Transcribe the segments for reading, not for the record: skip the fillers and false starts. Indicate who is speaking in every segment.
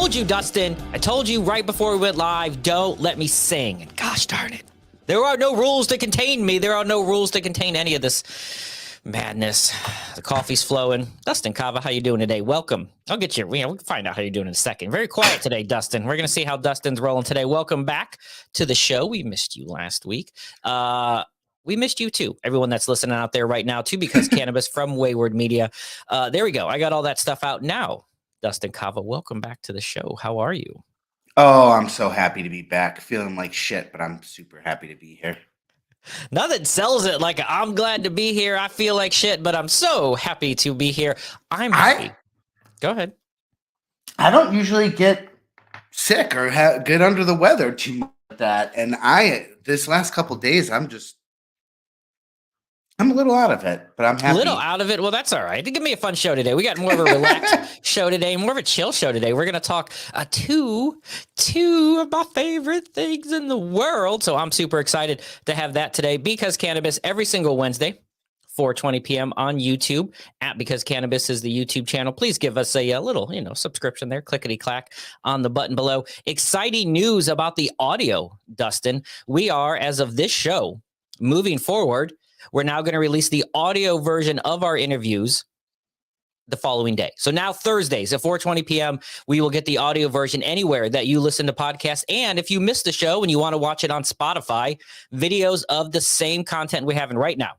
Speaker 1: told you, Dustin. I told you right before we went live, don't let me sing. And gosh darn it. There are no rules to contain me. There are no rules to contain any of this madness. The coffee's flowing. Dustin Kava, how you doing today? Welcome. I'll get you. We'll find out how you're doing in a second. Very quiet today, Dustin. We're going to see how Dustin's rolling today. Welcome back to the show. We missed you last week. We missed you too. Everyone that's listening out there right now too, because Cannabis from Wayward Media. There we go. I got all that stuff out now. Dustin Kava, welcome back to the show. How are you?
Speaker 2: Oh, I'm so happy to be back. Feeling like shit, but I'm super happy to be here.
Speaker 1: Nothing sells it like I'm glad to be here. I feel like shit, but I'm so happy to be here. I'm happy. Go ahead.
Speaker 2: I don't usually get sick or get under the weather too much like that. And this last couple days, I'm a little out of it, but I'm happy.
Speaker 1: A little out of it? Well, that's all right. Give me a fun show today. We got more of a relaxed show today, more of a chill show today. We're going to talk two of my favorite things in the world. So I'm super excited to have that today. Because Cannabis, every single Wednesday, 4:20 p.m. on YouTube at Because Cannabis is the YouTube channel. Please give us a little, subscription there. Clickety-clack on the button below. Exciting news about the audio, Dustin. We are, as of this show, moving forward, we're now going to release the audio version of our interviews the following day. So now Thursdays at 4:20 p.m., we will get the audio version anywhere that you listen to podcasts. And if you missed the show and you want to watch it on Spotify, videos of the same content we're having right now.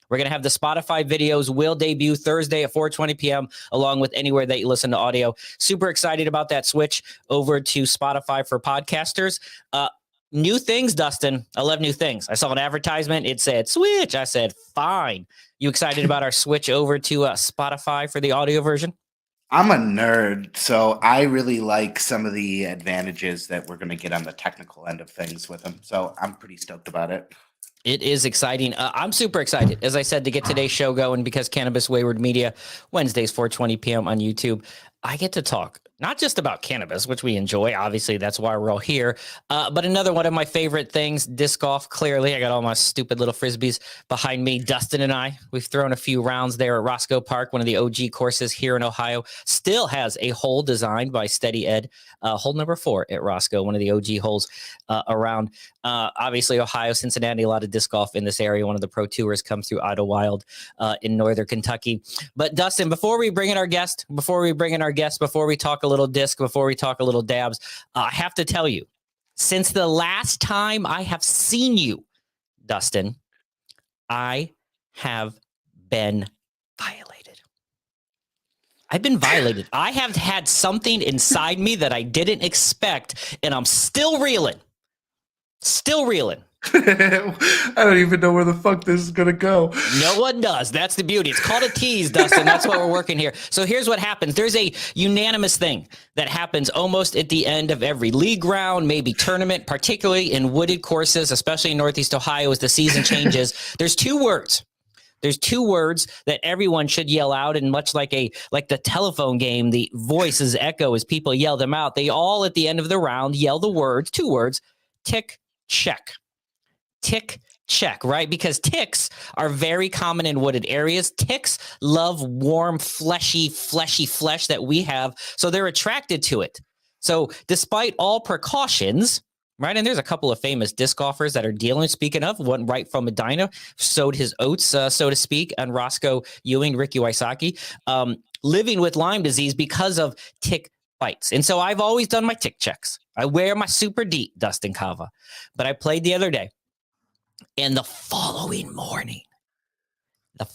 Speaker 1: We're going to have the Spotify videos will debut Thursday at 4:20 p.m. along with anywhere that you listen to audio. Super excited about that switch over to Spotify for podcasters. New things, Dustin. I love new things. I saw an advertisement. It said switch. I said, fine. You excited about our switch over to Spotify for the audio version?
Speaker 2: I'm a nerd, so I really like some of the advantages that we're going to get on the technical end of things with them. So I'm pretty stoked about it.
Speaker 1: It is exciting. I'm super excited, as I said, to get today's show going because Cannabis Wayward Media, Wednesdays, 4:20 p.m. on YouTube. I get to talk not just about cannabis, which we enjoy. Obviously, that's why we're all here. But another one of my favorite things, disc golf. Clearly, I got all my stupid little Frisbees behind me. Dustin and I, we've thrown a few rounds there at Roscoe Park, one of the OG courses here in Ohio. Still has a hole designed by Steady Ed. Hole number 4 at Roscoe, one of the OG holes around. Obviously, Ohio, Cincinnati, a lot of disc golf in this area. One of the pro tours come through Idlewild in northern Kentucky. But Dustin, before we bring in our guest, before we talk a little disc, before we talk a little dabs, I have to tell you, since the last time I have seen you, Dustin, I have been violated. I've been violated. I have had something inside me that I didn't expect, and I'm still reeling. Still reeling.
Speaker 2: I don't even know where the fuck this is gonna go.
Speaker 1: No one does. That's the beauty. It's called a tease, Dustin. That's what we're working here. So here's what happens. There's a unanimous thing that happens almost at the end of every league round, maybe tournament, particularly in wooded courses, especially in Northeast Ohio as the season changes. There's two words. There's two words that everyone should yell out, and much like the telephone game, the voices echo as people yell them out. They all at the end of the round yell the words, two words, tick, check. Tick, check, right? Because ticks are very common in wooded areas. Ticks love warm, fleshy flesh that we have, so they're attracted to it. So despite all precautions, right, and there's a couple of famous disc golfers that are dealing, speaking of, one right from Medina, sowed his oats, so to speak, and Roscoe Ewing, Ricky Wysocki, living with Lyme disease because of tick bites. And so I've always done my tick checks. I wear my super deep, Dustin Kava, but I played the other day. And the following morning, I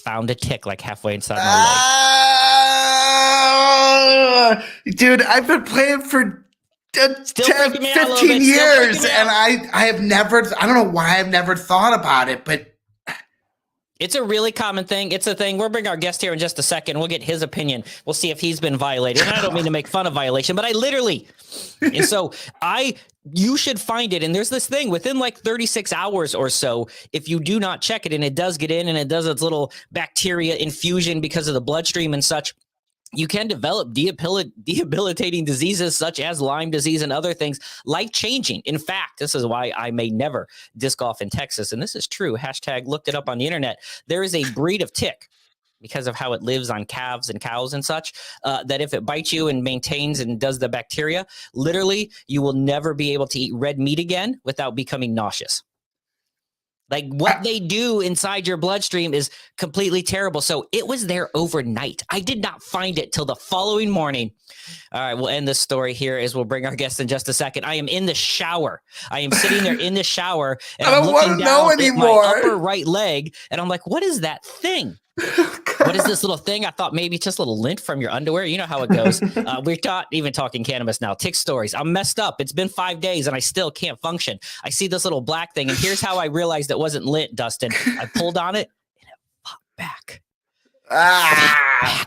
Speaker 1: found a tick like halfway inside my leg.
Speaker 2: Dude, I've been playing for 10, 15 years, and I have never, I don't know why I've never thought about it, but
Speaker 1: it's a really common thing. It's a thing. We'll bring our guest here in just a second. We'll get his opinion. We'll see if he's been violated. And I don't mean to make fun of violation, but I literally, and so you should find it. And there's this thing within like 36 hours or so, if you do not check it and it does get in and it does its little bacteria infusion because of the bloodstream and such, you can develop debilitating diseases such as Lyme disease and other things, life-changing. In fact, this is why I may never disc golf in Texas. And this is true. Hashtag looked it up on the internet. There is a breed of tick because of how it lives on calves and cows and such, that if it bites you and maintains and does the bacteria, literally you will never be able to eat red meat again without becoming nauseous. Like what they do inside your bloodstream is completely terrible. So it was there overnight. I did not find it till the following morning. All right, we'll end this story here as we'll bring our guest in just a second. I am in the shower. I am sitting there in the shower and
Speaker 2: I don't want to know anymore.
Speaker 1: My upper right leg, and I'm like, what is that thing? What is this little thing? I thought maybe it's just a little lint from your underwear. You know how it goes. We're not even talking cannabis now. Tick stories. I'm messed up. It's been 5 days and I still can't function. I see this little black thing, and here's how I realized it wasn't lint, Dustin. I pulled on it and it popped back.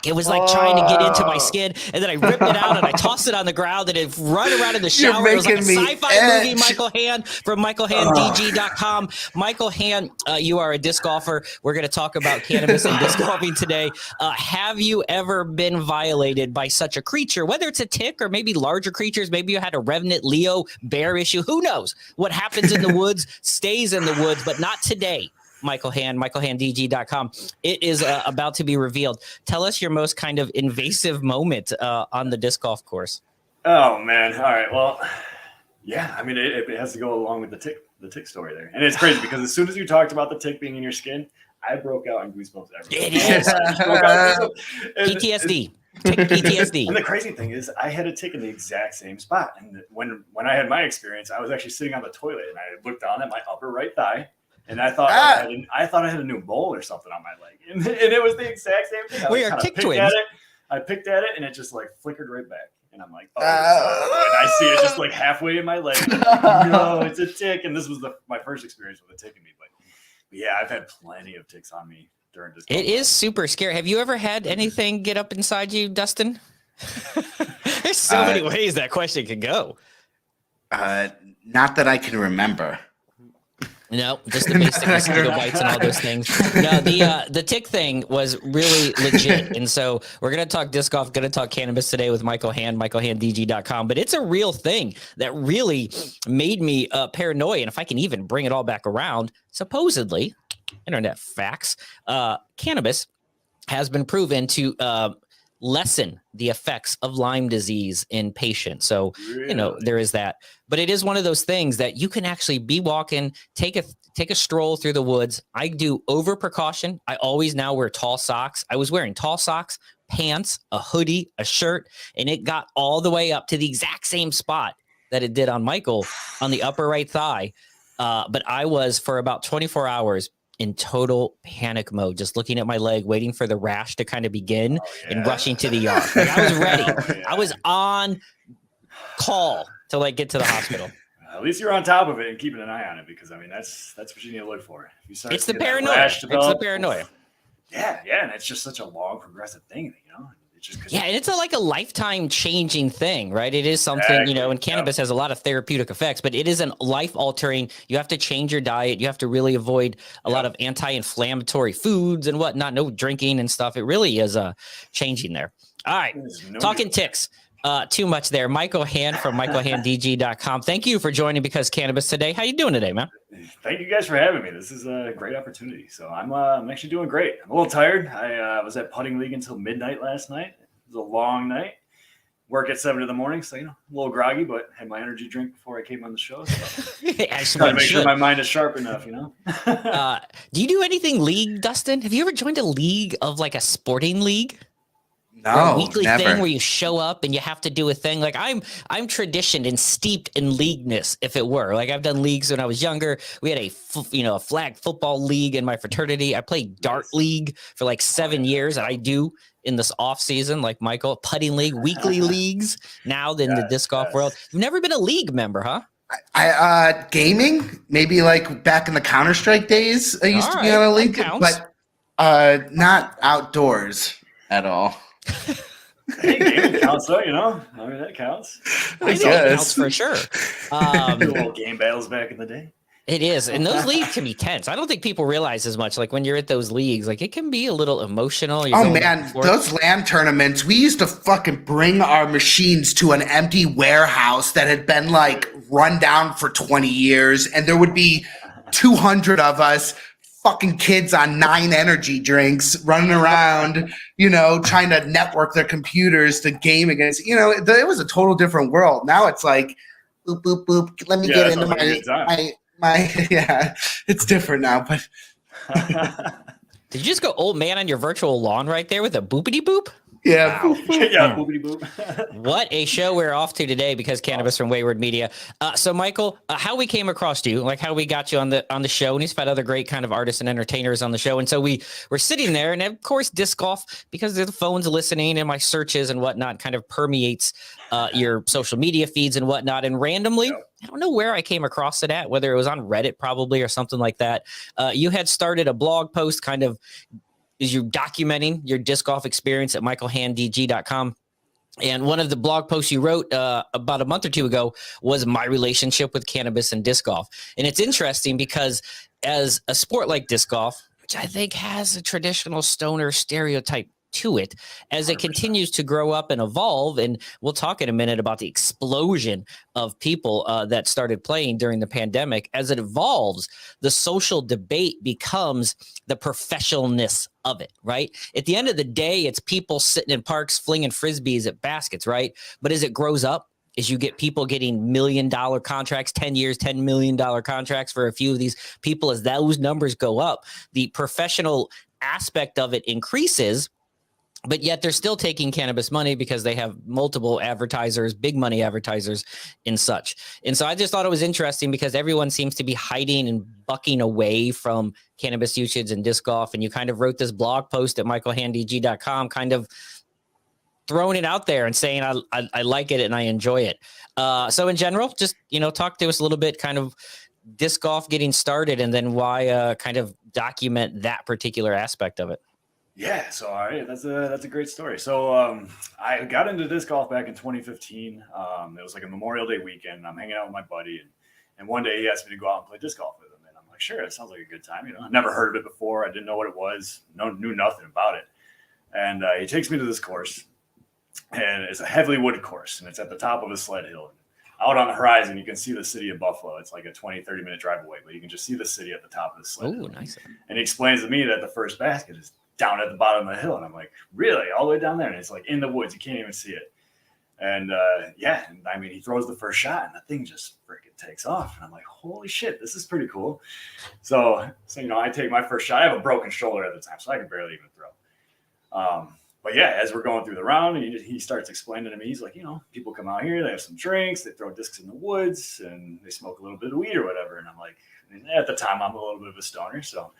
Speaker 1: It was like trying to get into my skin, and then I ripped it out and I tossed it on the ground and it run around in the shower. It was like a sci-fi movie. Michael Hann from MichaelHannDG.com. Michael Hann, you are a disc golfer. We're going to talk about cannabis and disc golfing today. Have you ever been violated by such a creature, whether it's a tick or maybe larger creatures? Maybe you had a revenant Leo bear issue. Who knows? What happens in the woods stays in the woods, but not today. Michael Hann, MichaelHannDG.com. It is about to be revealed. Tell us your most kind of invasive moment on the disc golf course.
Speaker 3: Oh man! All right. Well, yeah. I mean, it has to go along with the tick story there, and it's crazy because as soon as you talked about the tick being in your skin, I broke out in goosebumps everywhere.
Speaker 1: It is PTSD. Tick PTSD.
Speaker 3: And the crazy thing is, I had a tick in the exact same spot, and when I had my experience, I was actually sitting on the toilet, and I looked down at my upper right thigh. And I thought I had a new mole or something on my leg, and it was the exact same thing.
Speaker 1: We are tick twins.
Speaker 3: I picked at it, and it just like flickered right back. And I'm like, oh, and I see it just like halfway in my leg. No, it's a tick. And this was my first experience with a tick in me. But yeah, I've had plenty of ticks on me during this.
Speaker 1: It is super scary. Have you ever had anything get up inside you, Dustin? There's so many ways that question could go.
Speaker 2: Not that I can remember.
Speaker 1: No, just the basic mosquito bites and all those things. No, the tick thing was really legit. And so we're going to talk disc golf, going to talk cannabis today with Michael Hann, MichaelHannDG.com. But it's a real thing that really made me paranoid. And if I can even bring it all back around, supposedly, internet facts, cannabis has been proven to lessen the effects of Lyme disease in patients. So, you know, there is that. But it is one of those things that you can actually be walking, take a stroll through the woods. I do over precaution. I always now wear tall socks. I was wearing tall socks, pants, a hoodie, a shirt, and it got all the way up to the exact same spot that it did on Michael on the upper right thigh. But I was for about 24 hours in total panic mode, just looking at my leg, waiting for the rash to kind of begin and rushing to the yard. Like, I was ready. I was on call to like get to the hospital.
Speaker 3: At least you're on top of it and keeping an eye on it, because I mean that's what you need to look for. If you start
Speaker 1: it's the paranoia. It's the paranoia.
Speaker 3: Yeah, and it's just such a long progressive thing, you know.
Speaker 1: Yeah, and it's like a lifetime changing thing, right? It is something, you know, and cannabis has a lot of therapeutic effects, but it isn't life altering. You have to change your diet. You have to really avoid a lot of anti-inflammatory foods and whatnot, no drinking and stuff. It really is changing there. All right, talking ticks. Too much there. Michael Hann from MichaelHannDG.com. Thank you for joining Because Cannabis today. How you doing today, man?
Speaker 3: Thank you guys for having me. This is a great opportunity. So I'm actually doing great. I'm a little tired. I was at putting league until midnight last night. It was a long night. Work at 7 a.m, so you know, a little groggy, but had my energy drink before I came on the show. So trying to make sure my mind is sharp enough, you know.
Speaker 1: Do you do anything league, Dustin? Have you ever joined a league of like a sporting league?
Speaker 2: No,
Speaker 1: a weekly
Speaker 2: never.
Speaker 1: thing where you show up and you have to do a thing. Like I'm traditioned and steeped in leagueness, if it were. Like I've done leagues when I was younger. We had a flag football league in my fraternity. I played dart league for like 7 years, and I do in this off season, like Michael, putting league, weekly leagues now in the disc golf world. You've never been a league member, huh?
Speaker 2: I gaming, maybe like back in the Counter-Strike days. I used to be on a league, but not outdoors at all.
Speaker 3: Hey, gaming counts though, you know. I mean, that counts.
Speaker 1: I know it counts for sure.
Speaker 3: Little game battles back in the day.
Speaker 1: It is, and those leagues can be tense. I don't think people realize as much. Like when you're at those leagues, like it can be a little emotional.
Speaker 2: Oh man, those LAN tournaments. We used to fucking bring our machines to an empty warehouse that had been like run down for 20 years, and there would be 200 of us fucking kids on 9 energy drinks running around, you know, trying to network their computers to game against, you know, it was a total different world. Now it's like, boop, boop, boop. Let me get into my yeah, it's different now, but.
Speaker 1: Did you just go old man on your virtual lawn right there with a boopity boop?
Speaker 2: Yeah.
Speaker 1: Wow.
Speaker 3: Yeah, boopity boop.
Speaker 1: What a show we're off to today because Cannabis from Wayward Media. So Michael, how we came across you, like how we got you on the show, and he's had other great kind of artists and entertainers on the show. And so we were sitting there, and of course, disc golf, because the phone's listening and my searches and whatnot kind of permeates your social media feeds and whatnot. And randomly, I don't know where I came across it at, whether it was on Reddit probably or something like that. You had started a blog post kind of is you documenting your disc golf experience at michaelhanndg.com. And one of the blog posts you wrote about a month or two ago was my relationship with cannabis and disc golf. And it's interesting because as a sport like disc golf, which I think has a traditional stoner stereotype to it, as it
Speaker 3: 100%.
Speaker 1: continues to grow up and evolve, and we'll talk in a minute about the explosion of people that started playing during the pandemic. As it evolves, the social debate becomes the professionalness of it, right? At the end of the day, it's people sitting in parks flinging frisbees at baskets, right? But as it grows up, as you get people getting $1 million contracts, 10 years, $10 million contracts for a few of these people, as those numbers go up, the professional aspect of it increases. But yet they're still taking cannabis money because they have multiple advertisers, big money advertisers and such. And so I just thought it was interesting because everyone seems to be hiding and bucking away from cannabis usage and disc golf. And you kind of wrote this blog post at michaelhanddg.com, kind of throwing it out there and saying, I like it and I enjoy it. So in general, just, you know, talk to us a little bit, kind of disc golf getting started and then why kind of document that particular aspect of it.
Speaker 3: Yeah, so all right, that's a great story. So I got into disc golf back in 2015. It was like a Memorial Day weekend. I'm hanging out with my buddy, and one day he asked me to go out and play disc golf with him, and I'm like, sure, that sounds like a good time. You know, I've never heard of it before. I didn't know what it was. Knew nothing about it. And he takes me to this course, and it's a heavily wooded course, and it's at the top of a sled hill. Out on the horizon, you can see the city of Buffalo. It's like a 20, 30-minute drive away, but you can just see the city at the top of the sled hill.
Speaker 1: Nice.
Speaker 3: And he explains to me that the first basket is down at the bottom of the hill. And I'm like, really? All the way down there? And it's like in the woods. You can't even see it. And yeah, and I mean, he throws the first shot and the thing just freaking takes off. And I'm like, holy shit, this is pretty cool. So you know, I take my first shot. I have a broken shoulder at the time, so I could barely even throw. But yeah, as we're going through the round, he starts explaining to me, he's like, you know, people come out here, they have some drinks, they throw discs in the woods, and they smoke a little bit of weed or whatever. And I'm like, and at the time, I'm a little bit of a stoner, so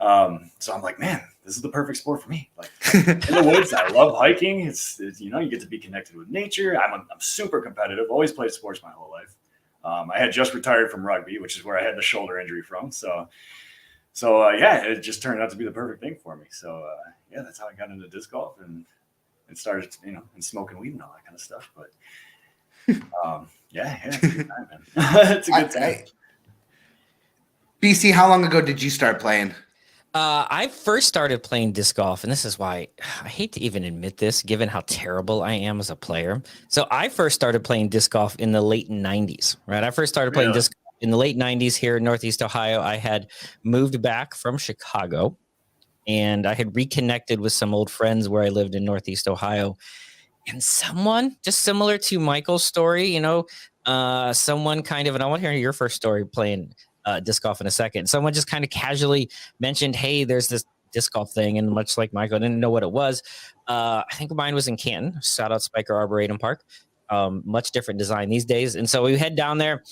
Speaker 3: I'm like, man, this is the perfect sport for me. Like in the woods, I love hiking. It's you know, you get to be connected with nature. I'm super competitive. Always played sports my whole life. I had just retired from rugby, which is where I had the shoulder injury from. So yeah, it just turned out to be the perfect thing for me. So yeah, that's how I got into disc golf and started, you know, and smoking weed and all that kind of stuff. But yeah, it's a good time, man. It's a good time.
Speaker 2: BC, how long ago did you start playing?
Speaker 1: I first started playing disc golf, and this is why I hate to even admit this, given how terrible I am as a player. So I first started playing disc golf in the late 90s, right? I first started playing disc golf in the late 90s here in Northeast Ohio. I had moved back from Chicago, and I had reconnected with some old friends where I lived in Northeast Ohio. And someone, just similar to Michael's story, you know, someone kind of, and I want to hear your first story playing disc golf in a second. Someone just kind of casually mentioned, hey, there's this disc golf thing. And much like Michael, I didn't know what it was. I think mine was in Canton. Shout out Spiker Arboretum Park. Much different design these days. And so we head down there,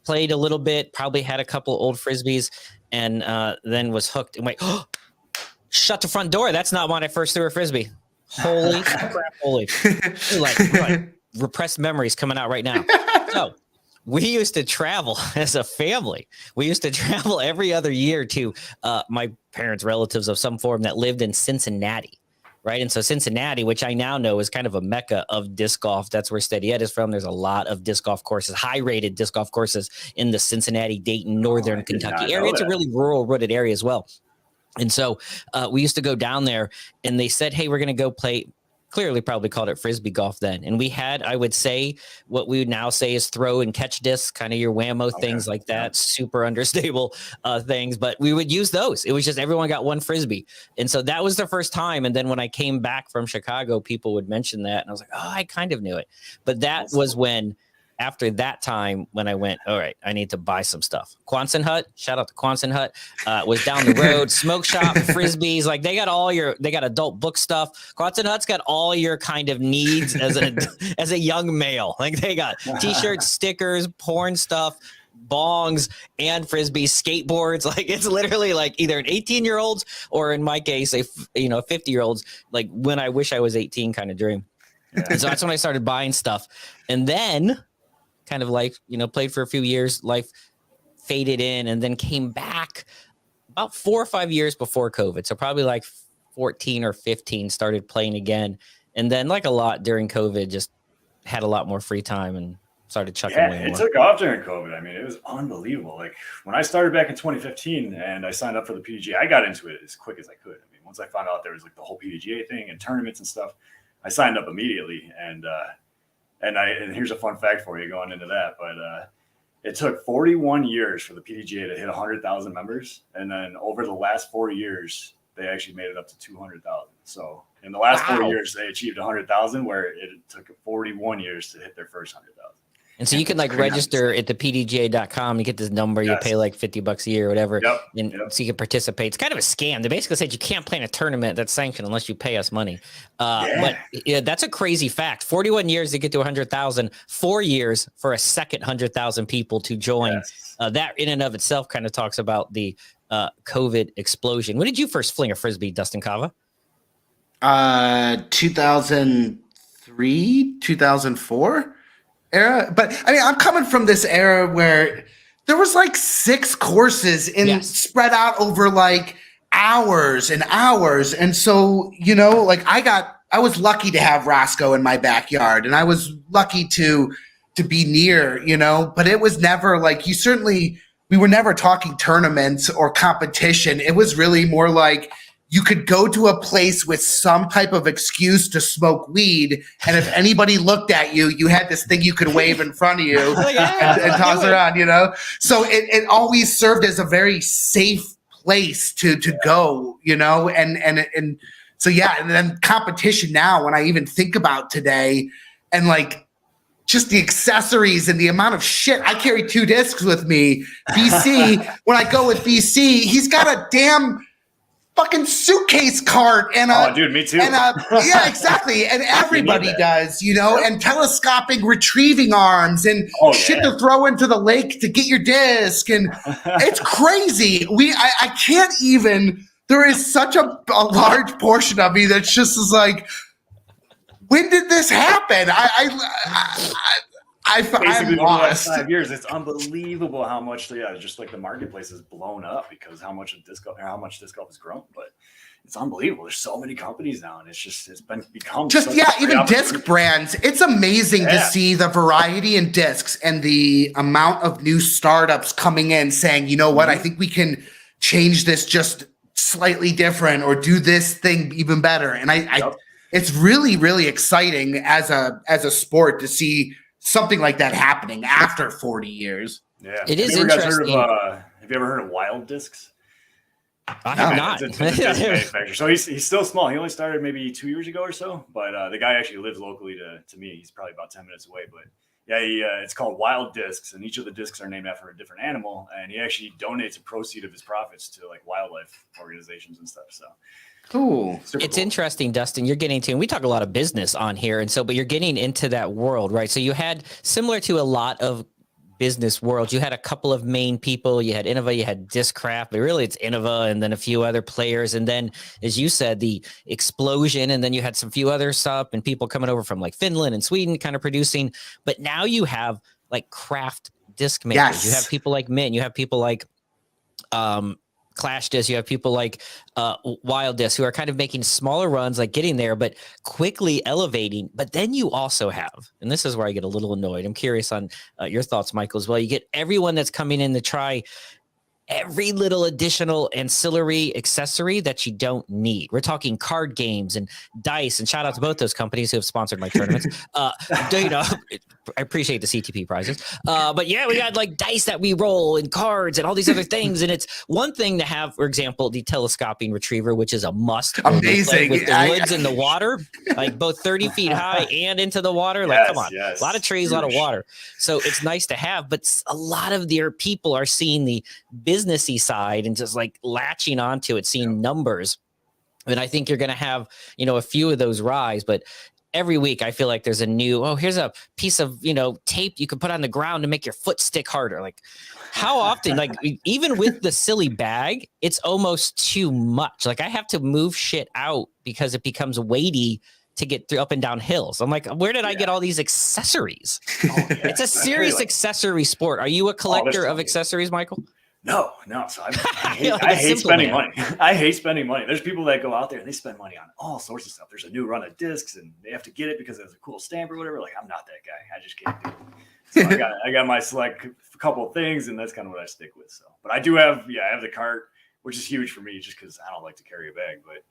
Speaker 1: played a little bit, probably had a couple old Frisbees, and then was hooked. And wait, oh, shut the front door. That's not when I first threw a Frisbee. Holy crap, holy. like repressed memories coming out right now. So we used to travel as a family. We used to travel every other year to my parents' relatives of some form that lived in Cincinnati, right? And so Cincinnati, which I now know is kind of a mecca of disc golf. That's where Steady Ed is from. There's a lot of disc golf courses, high-rated disc golf courses in the Cincinnati, Dayton, northern Kentucky area. It's a really rural, wooded area as well. And so we used to go down there, and they said, hey, we're going to go play clearly probably called it Frisbee golf then. And we had, I would say, what we would now say is throw and catch discs, kind of your whammo things like that, super understable things. But we would use those. It was just everyone got one Frisbee. And so that was the first time. And then when I came back from Chicago, people would mention that. And I was like, oh, I kind of knew it. But that was when, after that time, when I went, all right, I need to buy some stuff. Quonset Hut, shout out to Quonset Hut, was down the road. Smoke shop, Frisbees, like they got adult book stuff. Quonset Hut's got all your kind of needs as a young male. Like they got t-shirts, stickers, porn stuff, bongs, and Frisbees, skateboards. Like it's literally like either an 18-year-old's or in my case, a 50-year-old's, like when I wish I was 18 kind of dream. Yeah. And so that's when I started buying stuff. And then kind of like, played for a few years, life faded in, and then came back about 4 or 5 years before COVID. So probably like 14 or 15 started playing again. And then like a lot during COVID, just had a lot more free time and started chucking away more.
Speaker 3: It took off during COVID. I mean, it was unbelievable. Like when I started back in 2015 and I signed up for the PDGA, I got into it as quick as I could. I mean, once I found out there was like the whole PDGA thing and tournaments and stuff, I signed up immediately. And here's a fun fact for you going into that, but it took 41 years for the PDGA to hit 100,000 members, and then over the last 4 years, they actually made it up to 200,000. So in the last 4 years, they achieved 100,000, where it took 41 years to hit their first 100,000.
Speaker 1: And so you can like register at the PDGA.com. You get this number, you pay like $50 a year or whatever. So you can participate. It's kind of a scam. They basically said you can't play in a tournament that's sanctioned unless you pay us money. But that's a crazy fact. 41 years to get to 100,000, 4 years for a second 100,000 people to join. That in and of itself kind of talks about the COVID explosion. When did you first fling a Frisbee, Dustin Kava?
Speaker 2: 2003, 2004. Era, but I mean, I'm coming from this era where there was like 6 courses spread out over like hours and hours. And so, like I was lucky to have Roscoe in my backyard, and I was lucky to be near, but it was never like we were never talking tournaments or competition. It was really more like you could go to a place with some type of excuse to smoke weed, and if anybody looked at you, you had this thing you could wave in front of you and toss around, So it always served as a very safe place to go, and so and then competition now, when I even think about today, and like just the accessories and the amount of shit. I carry 2 discs with me. BC, when I go with BC, he's got a damn fucking suitcase cart and
Speaker 3: dude, me too.
Speaker 2: And exactly. And everybody does, and telescopic retrieving arms and shit to throw into the lake to get your disc. And it's crazy. I can't even, there is such a large portion of me that's just is like, when did this happen?
Speaker 3: Basically, the last 5 years, it's unbelievable how much, just like the marketplace has blown up because how much disc golf has grown. But it's unbelievable. There's so many companies now, and it's become
Speaker 2: even disc brands. It's amazing to see the variety in discs and the amount of new startups coming in saying, you know what, I think we can change this just slightly different or do this thing even better. And it's really, really exciting as a sport to see something like that happening after 40 years.
Speaker 1: Yeah. It is interesting.
Speaker 3: Have you ever heard of Wild Discs?
Speaker 1: I have not.
Speaker 3: It's a disc manufacturer. So he's still small. He only started maybe 2 years ago or so, but the guy actually lives locally to me. He's probably about 10 minutes away, but it's called Wild Discs, and each of the discs are named after a different animal, and he actually donates a proceed of his profits to like wildlife organizations and stuff. So
Speaker 2: cool.
Speaker 1: It's interesting, Dustin. You're getting to, and we talk a lot of business on here, and so, but you're getting into that world, right? So you had, similar to a lot of business worlds, you had a couple of main people. You had Innova, you had Discraft, but really it's Innova and then a few other players. And then, as you said, the explosion, and then you had some few other stuff and people coming over from like Finland and Sweden kind of producing. But now you have like craft disc makers.
Speaker 2: Yes.
Speaker 1: You have people like Mint, you have people like Clash Disc, you have people like Wild Disc who are kind of making smaller runs, like getting there, but quickly elevating. But then you also have, and this is where I get a little annoyed. I'm curious on your thoughts, Michael, as well. You get everyone that's coming in to try every little additional ancillary accessory that you don't need. We're talking card games and dice, and shout out to both those companies who have sponsored my tournaments. You know, I appreciate the CTP prizes. But yeah, we got like dice that we roll and cards and all these other things. And it's one thing to have, for example, the telescoping retriever, which is a must.
Speaker 2: Amazing.
Speaker 1: With the woods in the water, like both 30 feet high and into the water. Like, come on, a lot of trees, a lot of water. So it's nice to have, but a lot of their people are seeing the businessy side and just like latching onto it, seeing numbers. And I think you're going to have, you know, a few of those rise, but every week I feel like there's a new, oh, here's a piece of, you know, tape you can put on the ground to make your foot stick harder. Like how often, like even with the silly bag, it's almost too much. Like I have to move shit out because it becomes weighty to get through up and down hills. I'm like, where did I get all these accessories? It's a serious accessory sport. Are you a collector of accessories, Michael?
Speaker 3: No. So I hate spending money. I hate spending money. There's people that go out there and they spend money on all sorts of stuff. There's a new run of discs and they have to get it because it has a cool stamp or whatever. Like I'm not that guy. I just can't do it. So I got my select couple of things and that's kind of what I stick with. So, but I do have, I have the cart, which is huge for me just because I don't like to carry a bag, but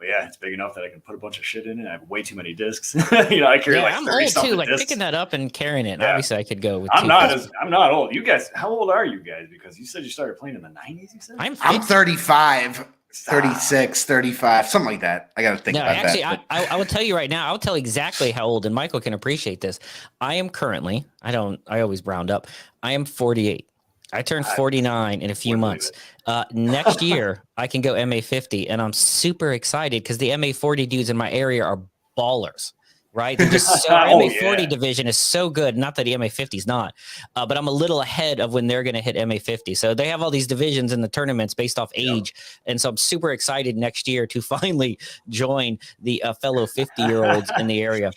Speaker 3: yeah, it's big enough that I can put a bunch of shit in it. I have way too many discs. You know, I carry like 30
Speaker 1: I'm old too. Like
Speaker 3: discs.
Speaker 1: picking that up and carrying it. Yeah. Obviously, I could go with.
Speaker 3: I'm not old. You guys, how old are you guys? Because you said you started playing in the 90s. You said
Speaker 1: I'm
Speaker 2: 35, 36, 35, something like that. I got to think about
Speaker 1: actually,
Speaker 2: that.
Speaker 1: I will tell you right now. I'll tell exactly how old, and Michael can appreciate this. I am currently. I always round up. I am 48. I turned 49 in a few months. Next year, I can go MA50, and I'm super excited because the MA40 dudes in my area are ballers, right? They're just so, MA40 division is so good. Not that the MA50 is not, but I'm a little ahead of when they're going to hit MA50. So they have all these divisions in the tournaments based off age, and so I'm super excited next year to finally join the fellow 50-year-olds in the area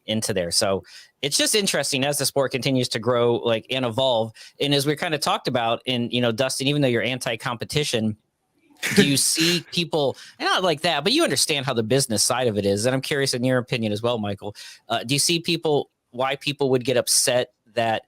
Speaker 1: into there. So it's just interesting as the sport continues to grow, like, and evolve. And as we kind of talked about, and, you know, Dustin, even though you're anti-competition, do you see people, not like that, but you understand how the business side of it is. And I'm curious in your opinion as well, Michael, do you see why people would get upset that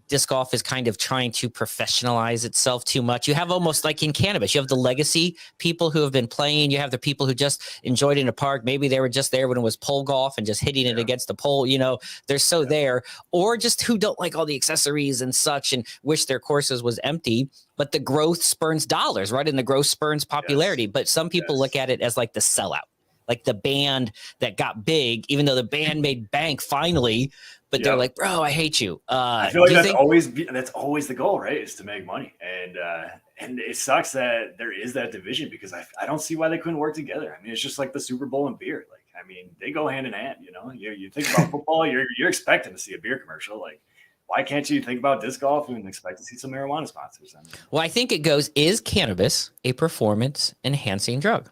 Speaker 1: disc golf is kind of trying to professionalize itself too much? You have almost like in cannabis, you have the legacy people who have been playing. You have the people who just enjoyed it in a park. Maybe they were just there when it was pole golf and just hitting it against the pole. You know, they're so there, or just who don't like all the accessories and such and wish their courses was empty. But the growth spurns dollars, right? And the growth spurns popularity. But some people look at it as like the sellout, like the band that got big, even though the band made bank finally. But they're like, bro, I hate you.
Speaker 3: I feel like that's always the goal, right? Is to make money. And it sucks that there is that division because I don't see why they couldn't work together. I mean, it's just like the Super Bowl and beer. Like, I mean, they go hand in hand, you know? You think about football, you're expecting to see a beer commercial. Like, why can't you think about disc golf and expect to see some marijuana sponsors? I mean,
Speaker 1: well, I think it goes, is cannabis a performance enhancing drug?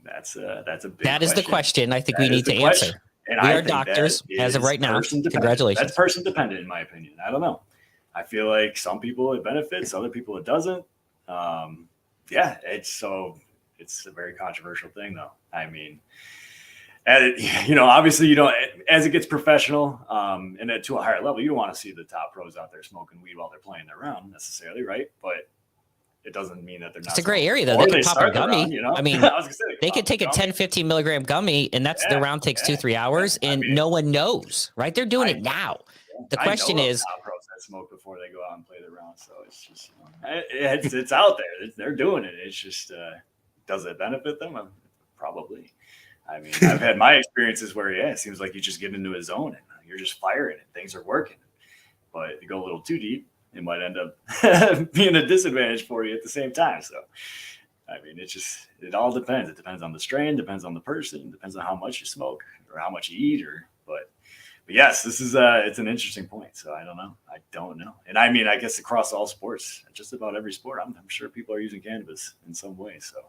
Speaker 3: That's a big
Speaker 1: That is
Speaker 3: question.
Speaker 1: the question I think we need to answer.
Speaker 3: And
Speaker 1: we are doctors as of right now. Congratulations.
Speaker 3: That's person dependent, in my opinion. I don't know. I feel like some people it benefits, other people it doesn't. It's a very controversial thing, though. I mean, obviously, as it gets professional and to a higher level, you don't want to see the top pros out there smoking weed while they're playing their round necessarily, right? But it doesn't mean that they're not.
Speaker 1: It's a gray area, though. They can pop a gummy.
Speaker 3: Round,
Speaker 1: I mean, they could take a 10, 15 milligram gummy, and that's the round takes 2-3 hours, and no one knows, right? They're doing it now. The question is,
Speaker 3: top pros that smoke before they go out and play their round. So it's just, it's out there. They're doing it. It's just, does it benefit them? Probably. I mean, I've had my experiences where, it seems like you just get into a zone and you're just firing and things are working. But if you go a little too deep, it might end up being a disadvantage for you at the same time. So, I mean, it all depends. It depends on the strain, depends on the person, depends on how much you smoke or how much you eat but yes, this is it's an interesting point. So I don't know. And I mean, I guess across all sports, just about every sport, I'm sure people are using cannabis in some way. So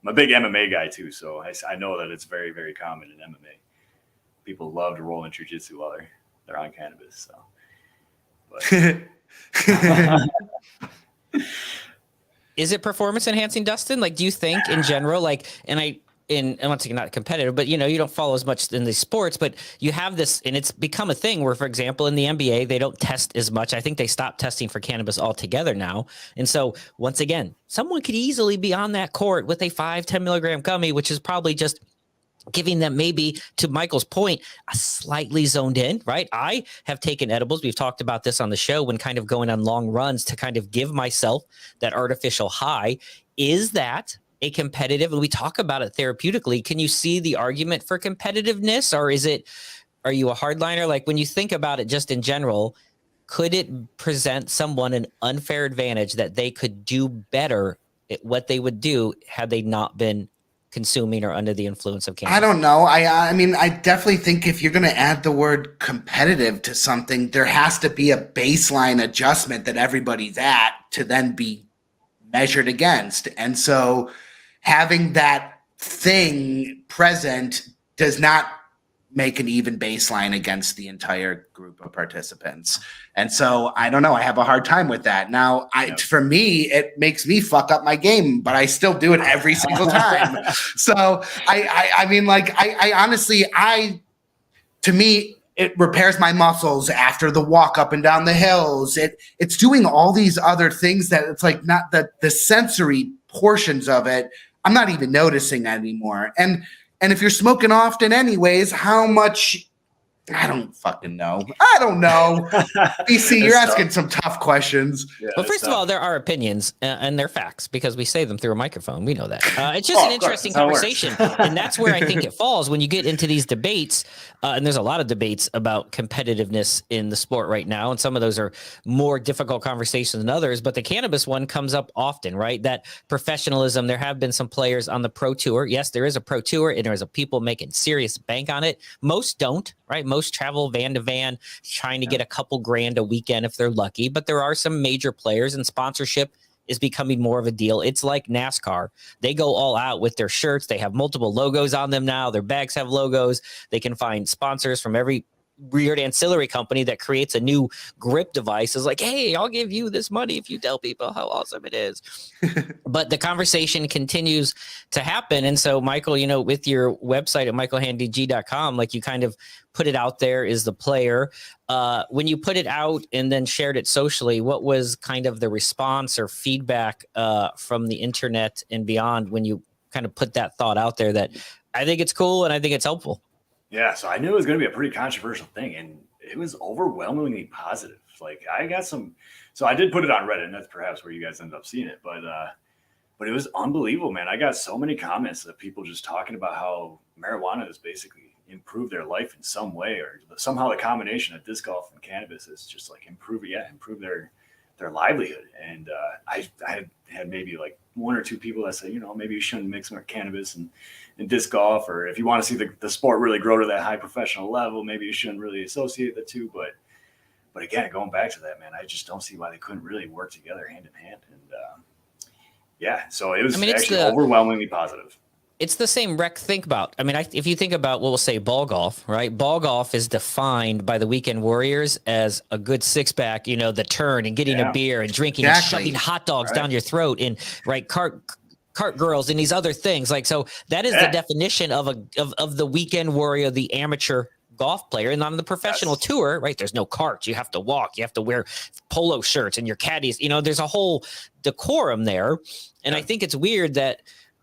Speaker 3: I'm a big MMA guy too. So I know that it's very, very common in MMA. People love to roll in jiu-jitsu while they're on cannabis. So, but
Speaker 1: is it performance enhancing, Dustin? Like, do you think in general, like, and and once again, not competitive, but you don't follow as much in the sports, but you have this, and it's become a thing where, for example, in the NBA, they don't test as much. I think they stopped testing for cannabis altogether now. And so once again, someone could easily be on that court with a 5-10 milligram gummy, which is probably just giving them, maybe to Michael's point, a slightly zoned in, right? I have taken edibles. We've talked about this on the show when kind of going on long runs to kind of give myself that artificial high. Is that a competitive, and we talk about it therapeutically, can you see the argument for competitiveness, or are you a hardliner? Like, when you think about it just in general, could it present someone an unfair advantage that they could do better at what they would do had they not been consuming or under the influence of cannabis?
Speaker 2: I don't know. I mean, I definitely think if you're going to add the word competitive to something, there has to be a baseline adjustment that everybody's at to then be measured against. And so having that thing present does not make an even baseline against the entire group of participants. And so I don't know. I have a hard time with that. Now, for me, it makes me fuck up my game, but I still do it every single time. So I mean, like, I honestly, to me, it repairs my muscles after the walk up and down the hills. It's doing all these other things that it's like not the sensory portions of it. I'm not even noticing anymore. And if you're smoking often anyways, how much? I don't fucking know. I don't know. B.C., you're asking some tough questions.
Speaker 1: Yeah, well, first of all, there are opinions and they're facts because we say them through a microphone. We know that. It's just an interesting conversation. And that's where I think it falls when you get into these debates. And there's a lot of debates about competitiveness in the sport right now. And some of those are more difficult conversations than others. But the cannabis one comes up often, right? That professionalism. There have been some players on the pro tour. Yes, there is a pro tour and there's people making serious bank on it. Most don't, right? Most travel van to van, trying to get a couple grand a weekend if they're lucky. But there are some major players, and sponsorship is becoming more of a deal. It's like NASCAR. They go all out with their shirts. They have multiple logos on them now. Their bags have logos. They can find sponsors from every weird ancillary company that creates a new grip device. Is like, hey, I'll give you this money if you tell people how awesome it is. But the conversation continues to happen. And so, Michael, with your website at michaelhanndg.com, like, you kind of put it out there as the player. When you put it out and then shared it socially, what was kind of the response or feedback from the internet and beyond when you kind of put that thought out there that I think it's cool and I think it's helpful?
Speaker 3: Yeah, so I knew it was going to be a pretty controversial thing, and it was overwhelmingly positive. Like, I got some, so I did put it on Reddit, and that's perhaps where you guys ended up seeing it, but it was unbelievable, man. I got so many comments of people just talking about how marijuana has basically improved their life in some way, or somehow the combination of disc golf and cannabis is just like improve their livelihood. And I had maybe like one or two people that say, maybe you shouldn't mix more cannabis and disc golf, or if you want to see the sport really grow to that high professional level, maybe you shouldn't really associate the two. But again, going back to that, man, I just don't see why they couldn't really work together hand in hand. And so it was actually overwhelmingly positive.
Speaker 1: It's the same rec. Think about, if you think about, we'll say ball golf, right? Ball golf is defined by the weekend warriors as a good six pack, the turn and getting a beer and drinking and shoving hot dogs down your throat, and right, cart girls and these other things. Like, so that is the definition of the weekend warrior, the amateur golf player. And on the professional tour, right, there's no carts. You have to walk. You have to wear polo shirts and your caddies. There's a whole decorum there. And I think it's weird that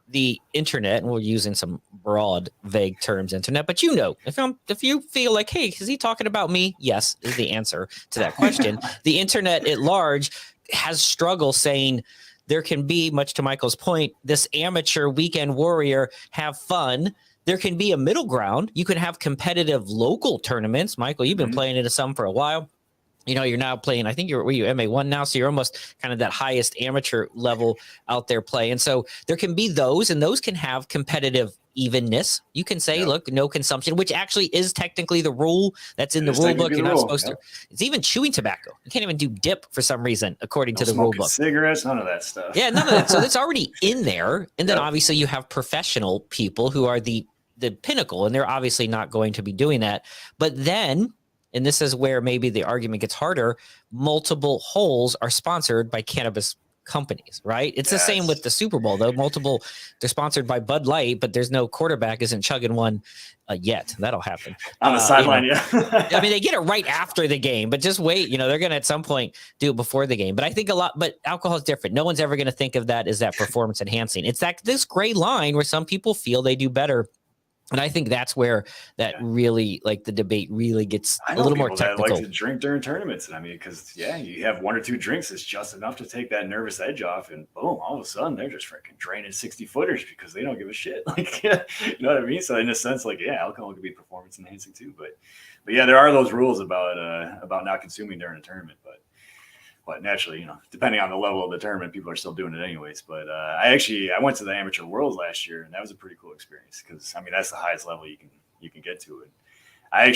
Speaker 1: the internet, and we're using some broad, vague terms, internet, but if you feel like, hey, is he talking about me? Yes, is the answer to that question. The internet at large has struggled saying there can be, much to Michael's point, this amateur weekend warrior, have fun. There can be a middle ground. You can have competitive local tournaments. Michael, you've been playing into some for a while. You're now playing, I think you're MA1 now, so you're almost kind of that highest amateur level out there play. And so there can be those, and those can have competitive evenness. You can say, look, no consumption, which actually is technically the rule that's in the rule book. You're not supposed to. It's even chewing tobacco. You can't even do dip for some reason, according to the rule book.
Speaker 3: Cigarettes, none of that stuff.
Speaker 1: Yeah, none of that. So it's already in there. And then obviously you have professional people who are the pinnacle, and they're obviously not going to be doing that. But then, and this is where maybe the argument gets harder, multiple holes are sponsored by cannabis companies, right? It's the same with the Super Bowl, though. They're sponsored by Bud Light, but there's no quarterback isn't chugging one yet. That'll happen
Speaker 3: on the sideline. Yeah,
Speaker 1: I mean, they get it right after the game, but just wait. They're going to at some point do it before the game. But I think but alcohol is different. No one's ever going to think of that as that performance enhancing. It's this gray line where some people feel they do better. And I think that's where that really, like, the debate really gets a little more technical.
Speaker 3: I like to drink during tournaments. And I mean, because, you have 1 or 2 drinks. It's just enough to take that nervous edge off. And boom, all of a sudden, they're just freaking draining 60-footers because they don't give a shit. Like, you know what I mean? So in a sense, like, alcohol can be performance enhancing too. But there are those rules about not consuming during a tournament. But naturally, depending on the level of the tournament, people are still doing it anyways. But I went to the Amateur Worlds last year, and that was a pretty cool experience because, I mean, that's the highest level you can get to it. I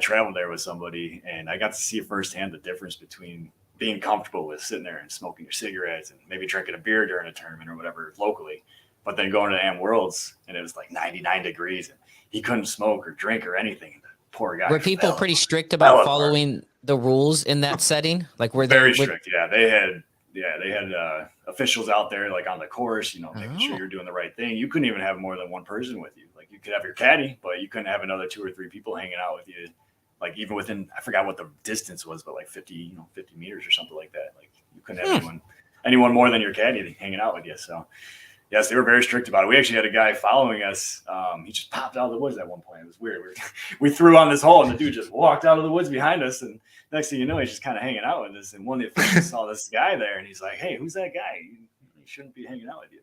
Speaker 3: traveled there with somebody, and I got to see firsthand the difference between being comfortable with sitting there and smoking your cigarettes and maybe drinking a beer during a tournament or whatever locally, but then going to the Am Worlds, and it was like 99 degrees, and he couldn't smoke or drink or anything. Poor guy.
Speaker 1: Were people pretty strict about following the rules in that setting? Like, were they
Speaker 3: very strict? Yeah, they had officials out there, like, on the course, making sure you're doing the right thing. You couldn't even have more than one person with you. Like, you could have your caddy, but you couldn't have another 2 or 3 people hanging out with you. Like, even within, I forgot what the distance was, but like 50 meters or something like that. Like, you couldn't have anyone more than your caddy hanging out with you. So, yes, they were very strict about it. We actually had a guy following us. He just popped out of the woods at one point. It was weird. We threw on this hole, and the dude just walked out of the woods behiund us. And next thing you know, he's just kind of hanging out with us. And one of the officials saw this guy there, and he's like, "Hey, who's that guy? He shouldn't be hanging out with you."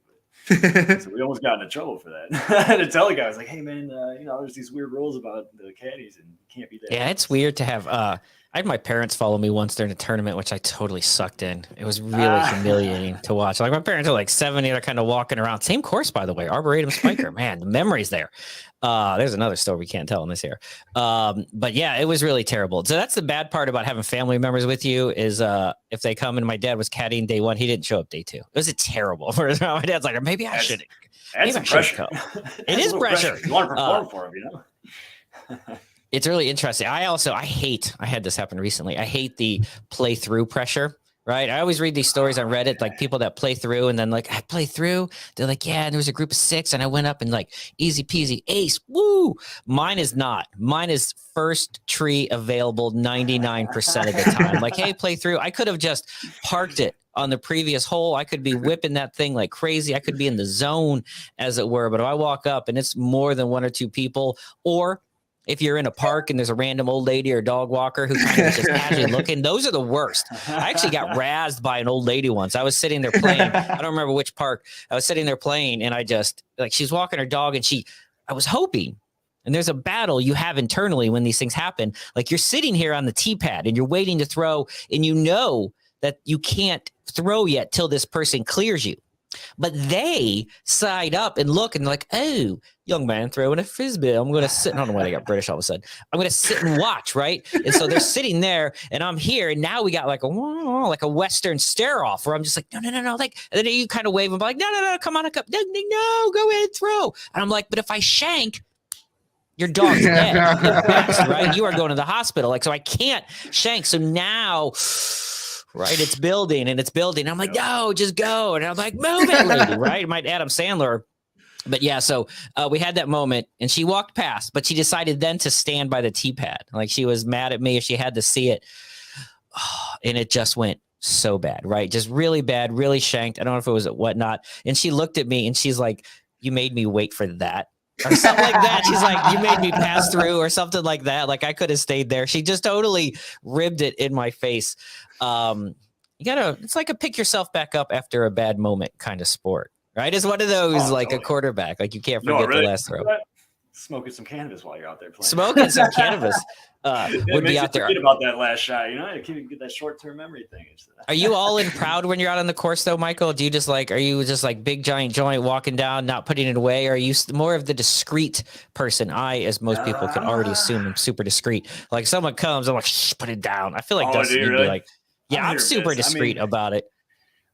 Speaker 3: But, so we almost got into trouble for that. I had to tell the guy, I was like, "Hey, man, there's these weird rules about the caddies, and you can't be there."
Speaker 1: Yeah, it's weird to have. I had my parents follow me once during a tournament, which I totally sucked in. It was really humiliating to watch. Like, my parents are like 70, they're kind of walking around. Same course, by the way, Arboretum Spiker. Man, the memories there. There's another story we can't tell in this here. But yeah, it was really terrible. So that's the bad part about having family members with you is if they come, and my dad was caddying day 1, he didn't show up day 2. It was terrible. My dad's like, maybe I should.
Speaker 3: That's some pressure.
Speaker 1: It is pressure.
Speaker 3: You want to perform for him,
Speaker 1: It's really interesting. I had this happen recently. I hate the play through pressure, right? I always read these stories on Reddit, like people that play through and then like, I play through. They're like, yeah, and there was a group of 6 and I went up and like easy peasy ace. Woo. Mine is not. Mine is first tree available 99% of the time. Like, hey, play through. I could have just parked it on the previous hole. I could be whipping that thing like crazy. I could be in the zone, as it were. But if I walk up and it's more than 1 or 2 people, or if you're in a park and there's a random old lady or dog walker who kind of just casually looking, those are the worst. I actually got razzed by an old lady once. I was sitting there playing. I don't remember which park. I was sitting there playing, and I just, like, she's walking her dog, and I was hoping, and there's a battle you have internally when these things happen. Like, you're sitting here on the tee pad and you're waiting to throw, and you know that you can't throw yet till this person clears you. But they side up and look and like, oh, young man throwing a frisbee. I'm going to sit. I don't know why they got British all of a sudden. I'm going to sit and watch, right? And so they're sitting there, and I'm here, and now we got like a Western stare off where I'm just like, no, like, and then you kind of wave and be like, no, come on, no, go ahead and throw. And I'm like, but if I shank, your dog's dead, right? You are going to the hospital, like, so I can't shank. So now. Right, it's building. I'm like, no, just go. And I'm like, move it, lady. Right, my Adam Sandler. But yeah, so we had that moment, and she walked past, but she decided then to stand by the tee pad. Like, she was mad at me if she had to see it, and it just went so bad. Right, just really bad, really shanked. I don't know if it was whatnot. And she looked at me, and she's like, "You made me wait for that." Or something like that. She's like, "You made me pass through," or something like that. Like, I could have stayed there. She just totally ribbed it in my face. It's like a pick yourself back up after a bad moment kind of sport, right? It's one of those totally. A quarterback. Like, you can't forget the last throw.
Speaker 3: Smoking some cannabis while you're out there playing.
Speaker 1: Smoking some cannabis would be out there.
Speaker 3: Forget about that last shot, you can get that short-term memory thing.
Speaker 1: Are you all in proud when you're out on the course, though, Michael? Are you just like big giant joint walking down, not putting it away? Or are you more of the discreet person? As most people can already assume, I'm super discreet. Like, someone comes, I'm like, shh, put it down. I feel like Dustin would be like, yeah, I'm super discreet about it.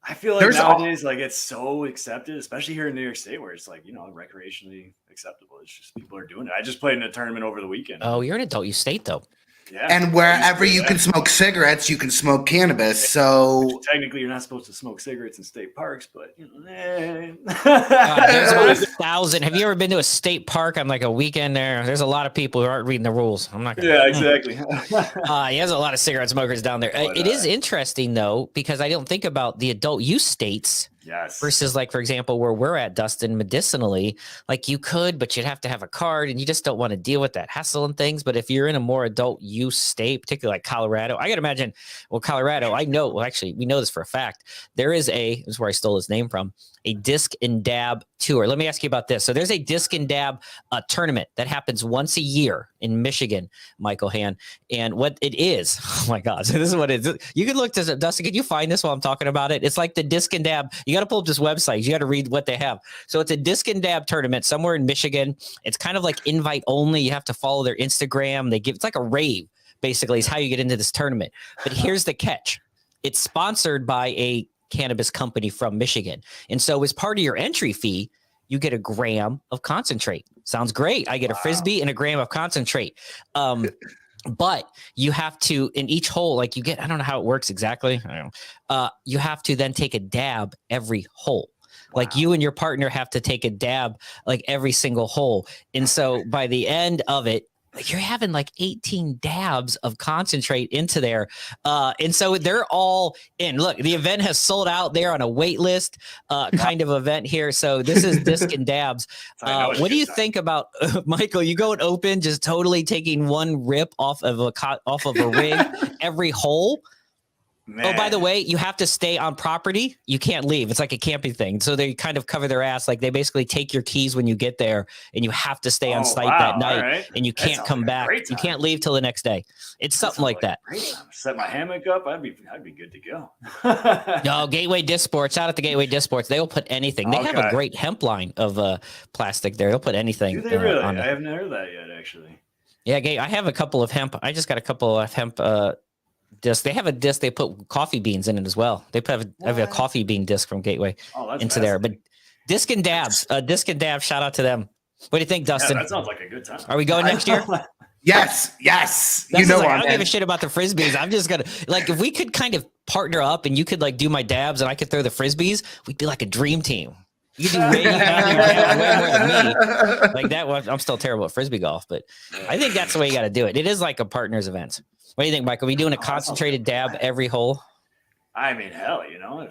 Speaker 3: I feel like nowadays, like, it's so accepted, especially here in New York State, where it's like, recreationally acceptable. It's just people are doing it. I just played in a tournament over the weekend.
Speaker 1: Oh, you're an adult. You state, though.
Speaker 3: Yeah.
Speaker 2: And wherever you can smoke cigarettes, you can smoke cannabis. So
Speaker 3: technically, you're not supposed to smoke cigarettes in state parks, but you know,
Speaker 1: there's about 1,000. Have you ever been to a state park on like a weekend there? There's a lot of people who aren't reading the rules. I'm not gonna.
Speaker 3: Yeah, exactly.
Speaker 1: He has a lot of cigarette smokers down there.
Speaker 3: But,
Speaker 1: it is interesting though, because I don't think about the adult use states.
Speaker 3: Yes.
Speaker 1: Versus like, for example, where we're at, Dustin, medicinally, like you could, but you'd have to have a card and you just don't want to deal with that hassle and things. But if you're in a more adult use state, particularly like Colorado, I got to imagine, well, Colorado, I know, well, actually, we know this for a fact. There is this is where I stole his name from, a disc and dab tour. Let me ask you about this. So there's a disc and dab tournament that happens once a year in Michigan, Michael Hann. And what it is, oh my God, so this is what it is. You can look this up. Dustin, can you find this while I'm talking about it? It's like the disc and dab. You got to pull up this website. You got to read what they have. So it's a disc and dab tournament somewhere in Michigan. It's kind of like invite only. You have to follow their Instagram. It's like a rave, basically, is how you get into this tournament. But here's the catch. It's sponsored by a cannabis company from Michigan. And so as part of your entry fee, you get a gram of concentrate. Sounds great. I get a Frisbee and a gram of concentrate. But you have to, in each hole, like you get, I don't know how it works exactly. I don't know. You have to then take a dab every hole. Like you and your partner have to take a dab like every single hole. And so by the end of it, like you're having like 18 dabs of concentrate into there. And so they're all in. Look, the event has sold out. They're on a wait list kind of event here. So this is disc and dabs. What do you think about, Michael, you go and open just totally taking one rip off of a rig every hole? Man. Oh, by the way, you have to stay on property. You can't leave. It's like a camping thing. So they kind of cover their ass. Like they basically take your keys when you get there and you have to stay on site that night and you can't come back. You can't leave till the next day. It's something like that.
Speaker 3: Set my hammock up. I'd be good to go.
Speaker 1: No, Gateway Disc Sports. Shout out to Gateway Disc Sports. They will put anything. They have a great hemp line of plastic there. They'll put anything.
Speaker 3: Do they really? I haven't heard that yet, actually.
Speaker 1: Yeah, I have a couple of hemp. I just got a couple of hemp disc. They have a disc. They put coffee beans in it as well. They have a coffee bean disc from Gateway into there. But disc and dabs, shout out to them. What do you think, Dustin?
Speaker 3: Yeah, that sounds like a good time.
Speaker 1: Are we going next year?
Speaker 2: Yes.
Speaker 1: You know, I don't give a shit about the Frisbees. I'm just gonna like if we could kind of partner up and you could like do my dabs and I could throw the Frisbees, we'd be like a dream team. You do way more than me. Like that one, I'm still terrible at Frisbee golf, but I think that's the way you got to do it. It is like a partners event. What do you think, Michael? Are we doing a concentrated dab every hole?
Speaker 3: I mean, hell, you know,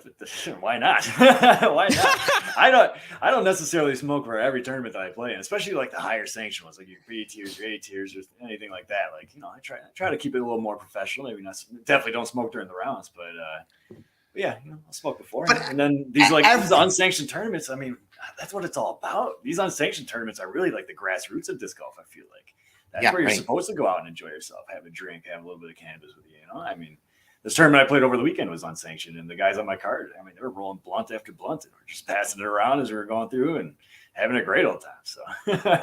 Speaker 3: why not? Why not? I don't necessarily smoke for every tournament that I play in, especially like the higher sanction ones, like your B tiers, your A tiers, or anything like that. Like, you know, I try to keep it a little more professional. Maybe not. Definitely don't smoke during the rounds, but yeah, you know, I'll smoke before. And then these unsanctioned tournaments. I mean, that's what it's all about. These unsanctioned tournaments are really like the grassroots of disc golf. I feel like that's where you're supposed to go out and enjoy yourself, have a drink, have a little bit of cannabis with you. You know, I mean. This tournament I played over the weekend was unsanctioned, and the guys on my card, I mean, they were rolling blunt after blunt, and we're just passing it around as we were going through and having a great old time. So,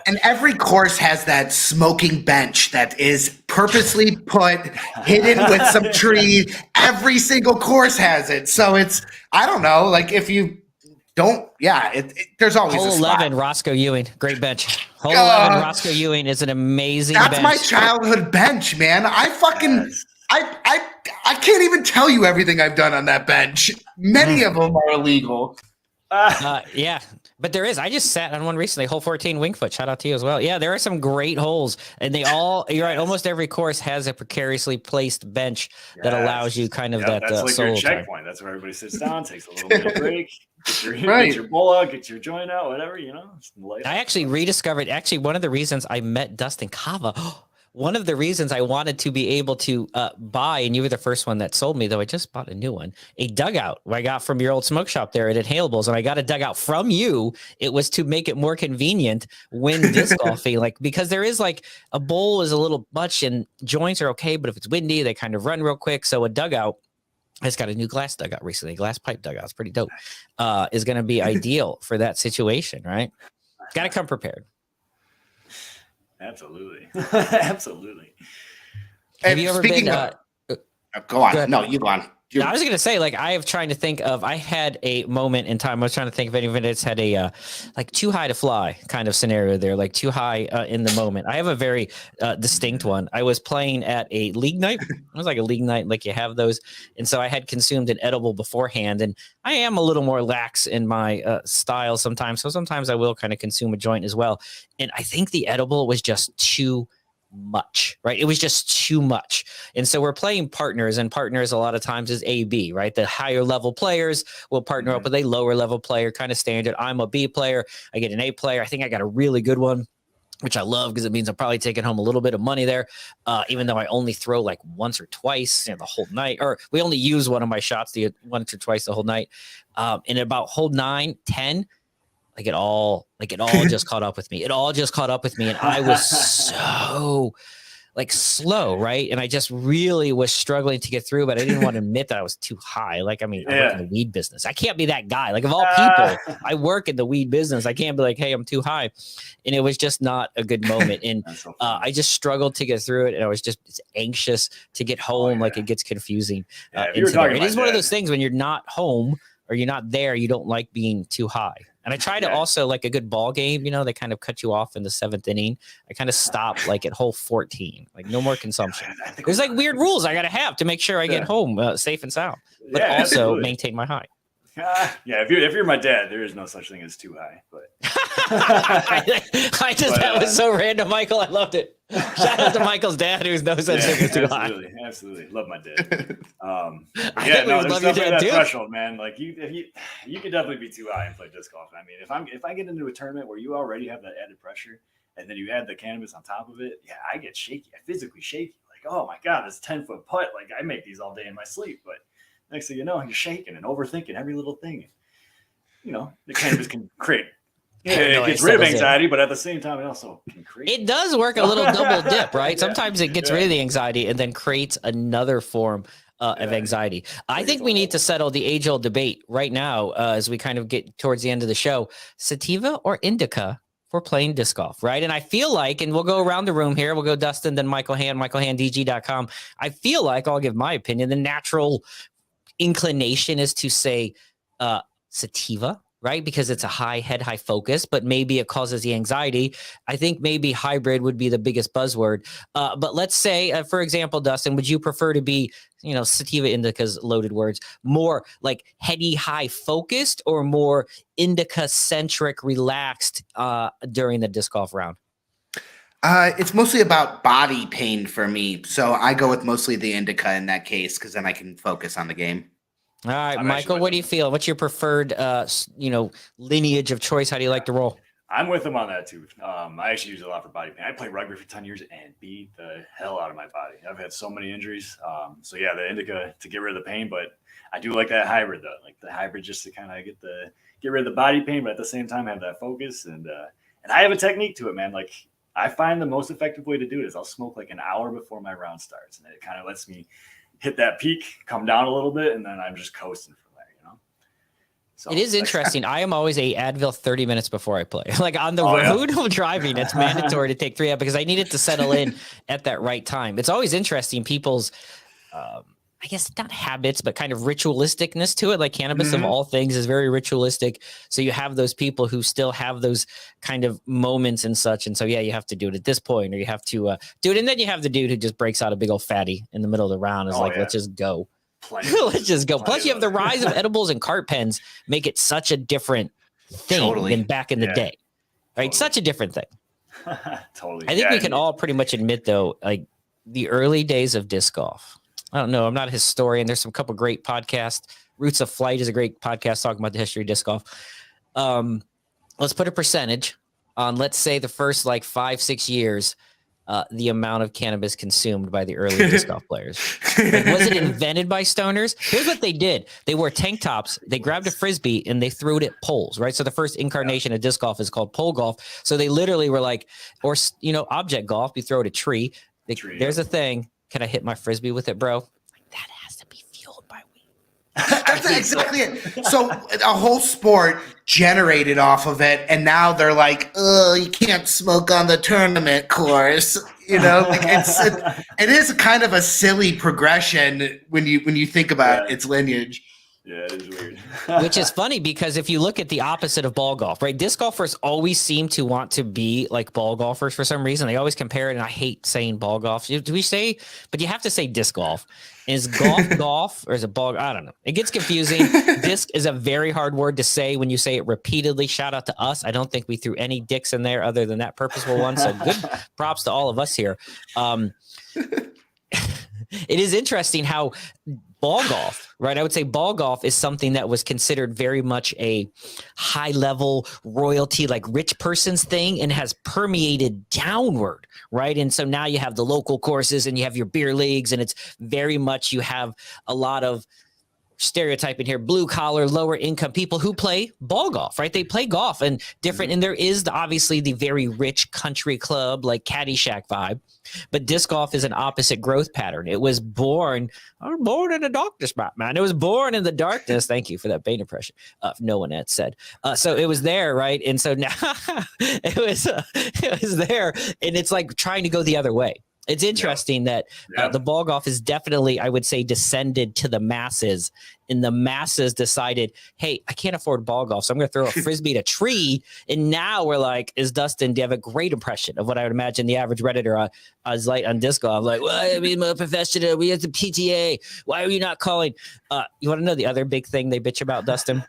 Speaker 2: and every course has that smoking bench that is purposely put hidden with some trees. Every single course has it. So it's, I don't know, like if you don't, there's always
Speaker 1: Hole
Speaker 2: a spot.
Speaker 1: 11, Roscoe Ewing, great bench. Hole 11, Roscoe Ewing is an amazing bench.
Speaker 2: That's my childhood bench, man. I fucking... I can't even tell you everything I've done on that bench. Many of them are illegal.
Speaker 1: Yeah, but there is. I just sat on one recently, hole 14, Wingfoot. Shout out to you as well. Yeah, there are some great holes, and they all. You're right. Almost every course has a precariously placed bench that allows you kind of that.
Speaker 3: That's like your checkpoint. Time. That's where everybody sits down, takes a little bit of break, get your bowl out, get your joint out, whatever you know.
Speaker 1: I actually rediscovered. Actually, one of the reasons I met Dustin Kava. One of the reasons I wanted to be able to buy, and you were the first one that sold me, though I just bought a new one, a dugout I got from your old smoke shop there at Inhalables, and I got a dugout from you. It was to make it more convenient when disc golfing, like because there is like a bowl is a little much and joints are okay, but if it's windy, they kind of run real quick. So a dugout, I just got a new glass dugout recently, glass pipe dugout. It's pretty dope. Is going to be ideal for that situation, right? Got to come prepared.
Speaker 3: Absolutely. Absolutely.
Speaker 1: Have you ever been?
Speaker 2: Go on. No, you go on.
Speaker 1: No, I was going to say, like, I have trying to think of, I had a moment in time. I was trying to think if anyone that's had a, like too high to fly kind of scenario there, like too high in the moment. I have a very distinct one. I was playing at a league night. It was like a league night, like you have those. And so I had consumed an edible beforehand, and I am a little more lax in my style sometimes. So sometimes I will kind of consume a joint as well. And I think the edible was just too much, right? It was just too much. And so we're playing partners, and partners a lot of times is AB, right? The higher level players will partner up with a lower level player, kind of standard. I'm a B player. I get an A player. I think I got a really good one, which I love because it means I'm probably taking home a little bit of money there, even though I only throw like once or twice the whole night, or we only use one of my shots once or twice the whole night. And about hole 9, 10, like it all just caught up with me. It all just caught up with me. And I was so like slow, right? And I just really was struggling to get through, but I didn't want to admit that I was too high. Like, I mean, I work in the weed business. I can't be that guy. Like, of all people, I work in the weed business. I can't be like, hey, I'm too high. And it was just not a good moment. And I just struggled to get through it. And I was just anxious to get home. Like, it gets confusing. It is one of those things when you're not home or you're not there, you don't like being too high. And I try to also, like a good ball game, you know, they kind of cut you off in the 7th inning. I kind of stop like at hole 14, like no more consumption. There's like weird rules I got to have to make sure I get home safe and sound, but also maintain my high.
Speaker 3: If you're my dad, there is no such thing as too high. But
Speaker 1: that was so random, Michael. I loved it. Shout out to Michael's dad, who knows such thing as too high.
Speaker 3: Absolutely, love my dad.
Speaker 1: I think we would love your dad
Speaker 3: that
Speaker 1: too.
Speaker 3: Threshold, man. Like you could definitely be too high and play disc golf. I mean, if I get into a tournament where you already have that added pressure, and then you add the cannabis on top of it, I get shaky. I physically shaky. Like, oh my god, this 10-foot putt. Like I make these all day in my sleep, but next thing you know, you're shaking and overthinking every little thing. You know, the cannabis can create. It gets rid of anxiety, but at the same time, it also can create.
Speaker 1: It does work a little double dip, right? Sometimes it gets rid of the anxiety and then creates another form of anxiety. I think we need to settle the age-old debate right now as we kind of get towards the end of the show. Sativa or indica for playing disc golf, right? And I feel like, and we'll go around the room here. We'll go Dustin, then Michael Hann, michaelhanndg.com. I feel like, I'll give my opinion, the natural inclination is to say sativa, right? Because it's a high focus, but maybe it causes the anxiety. I think maybe hybrid would be the biggest buzzword. But let's say, for example, Dustin, would you prefer to be, sativa, indica's loaded words, more like heady, high focused, or more indica centric, relaxed during the disc golf round?
Speaker 2: It's mostly about body pain for me. So I go with mostly the indica in that case, because then I can focus on the game.
Speaker 1: All right, Michael, what do you feel? What's your preferred, lineage of choice? How do you like to roll?
Speaker 3: I'm with him on that too. I actually use it a lot for body pain. I played rugby for 10 years and beat the hell out of my body. I've had so many injuries. The indica to get rid of the pain, but I do like that hybrid though. Like the hybrid just to kind of get rid of the body pain, but at the same time have that focus. And I have a technique to it, man. Like I find the most effective way to do it is I'll smoke like an hour before my round starts, and it kind of lets me hit that peak, come down a little bit, and then I'm just coasting from there, So
Speaker 1: it is interesting. I am always a Advil 30 minutes before I play. Like on the road driving, it's mandatory to take 3 out because I need it to settle in at that right time. It's always interesting people's, I guess not habits, but kind of ritualisticness to it. Like cannabis of all things is very ritualistic. So you have those people who still have those kind of moments and such. And so, you have to do it at this point, or you have to do it. And then you have the dude who just breaks out a big old fatty in the middle of the round. Let's just go. Let's just go. Plus you have the rise of edibles and cart pens make it such a different thing than back in the day, right? Such a different thing.
Speaker 3: Totally.
Speaker 1: I think we can all pretty much admit though, like the early days of disc golf, I don't know. I'm not a historian. There's some couple great podcasts. Roots of Flight is a great podcast talking about the history of disc golf. Let's put a percentage on, let's say, the first 5-6 years, the amount of cannabis consumed by the early disc golf players. Was it invented by stoners? Here's what they did. They wore tank tops. They grabbed a Frisbee and they threw it at poles, right? So the first incarnation of disc golf is called pole golf. So they literally were object golf. You throw it at a tree. There's a thing. Can I hit my Frisbee with it, bro? That has to be fueled by weed.
Speaker 2: That's exactly it. So a whole sport generated off of it, and now they're like, "Oh, you can't smoke on the tournament course." You know, like it is kind of a silly progression when you think about its lineage.
Speaker 3: Yeah, it is weird.
Speaker 1: Which is funny because if you look at the opposite of ball golf, right? Disc golfers always seem to want to be like ball golfers for some reason. They always compare it, and I hate saying ball golf. Do we say, but you have to say disc golf. Is golf or is it ball? I don't know. It gets confusing. Disc is a very hard word to say when you say it repeatedly. Shout out to us. I don't think we threw any dicks in there other than that purposeful one. So good props to all of us here. It is interesting how ball golf, right? I would say ball golf is something that was considered very much a high level royalty, like rich person's thing, and has permeated downward, right? And so now you have the local courses and you have your beer leagues, and it's very much, you have a lot of stereotyping here, blue collar, lower income people who play ball golf, right? They play golf and different. And there is obviously the very rich country club, like Caddyshack vibe, but disc golf is an opposite growth pattern. It was born in the darkness, man. It was born in the darkness. Thank you for that Bane impression. No one had said. So it was there, right? And so now it was there, and it's like trying to go the other way. It's interesting that the ball golf is definitely, I would say, descended to the masses, and the masses decided, hey, I can't afford ball golf, so I'm going to throw a Frisbee at a tree. And now we're like, Dustin, do you have a great impression of what I would imagine the average Redditor is like on disc golf? Like, well, I mean, I'm a professional. We have the PTA. Why are you not calling? You want to know the other big thing they bitch about, Dustin?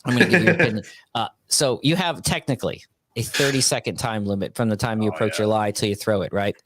Speaker 1: I'm going to give you your opinion. So you have technically a 30-second time limit from the time you approach your lie till you throw it, right?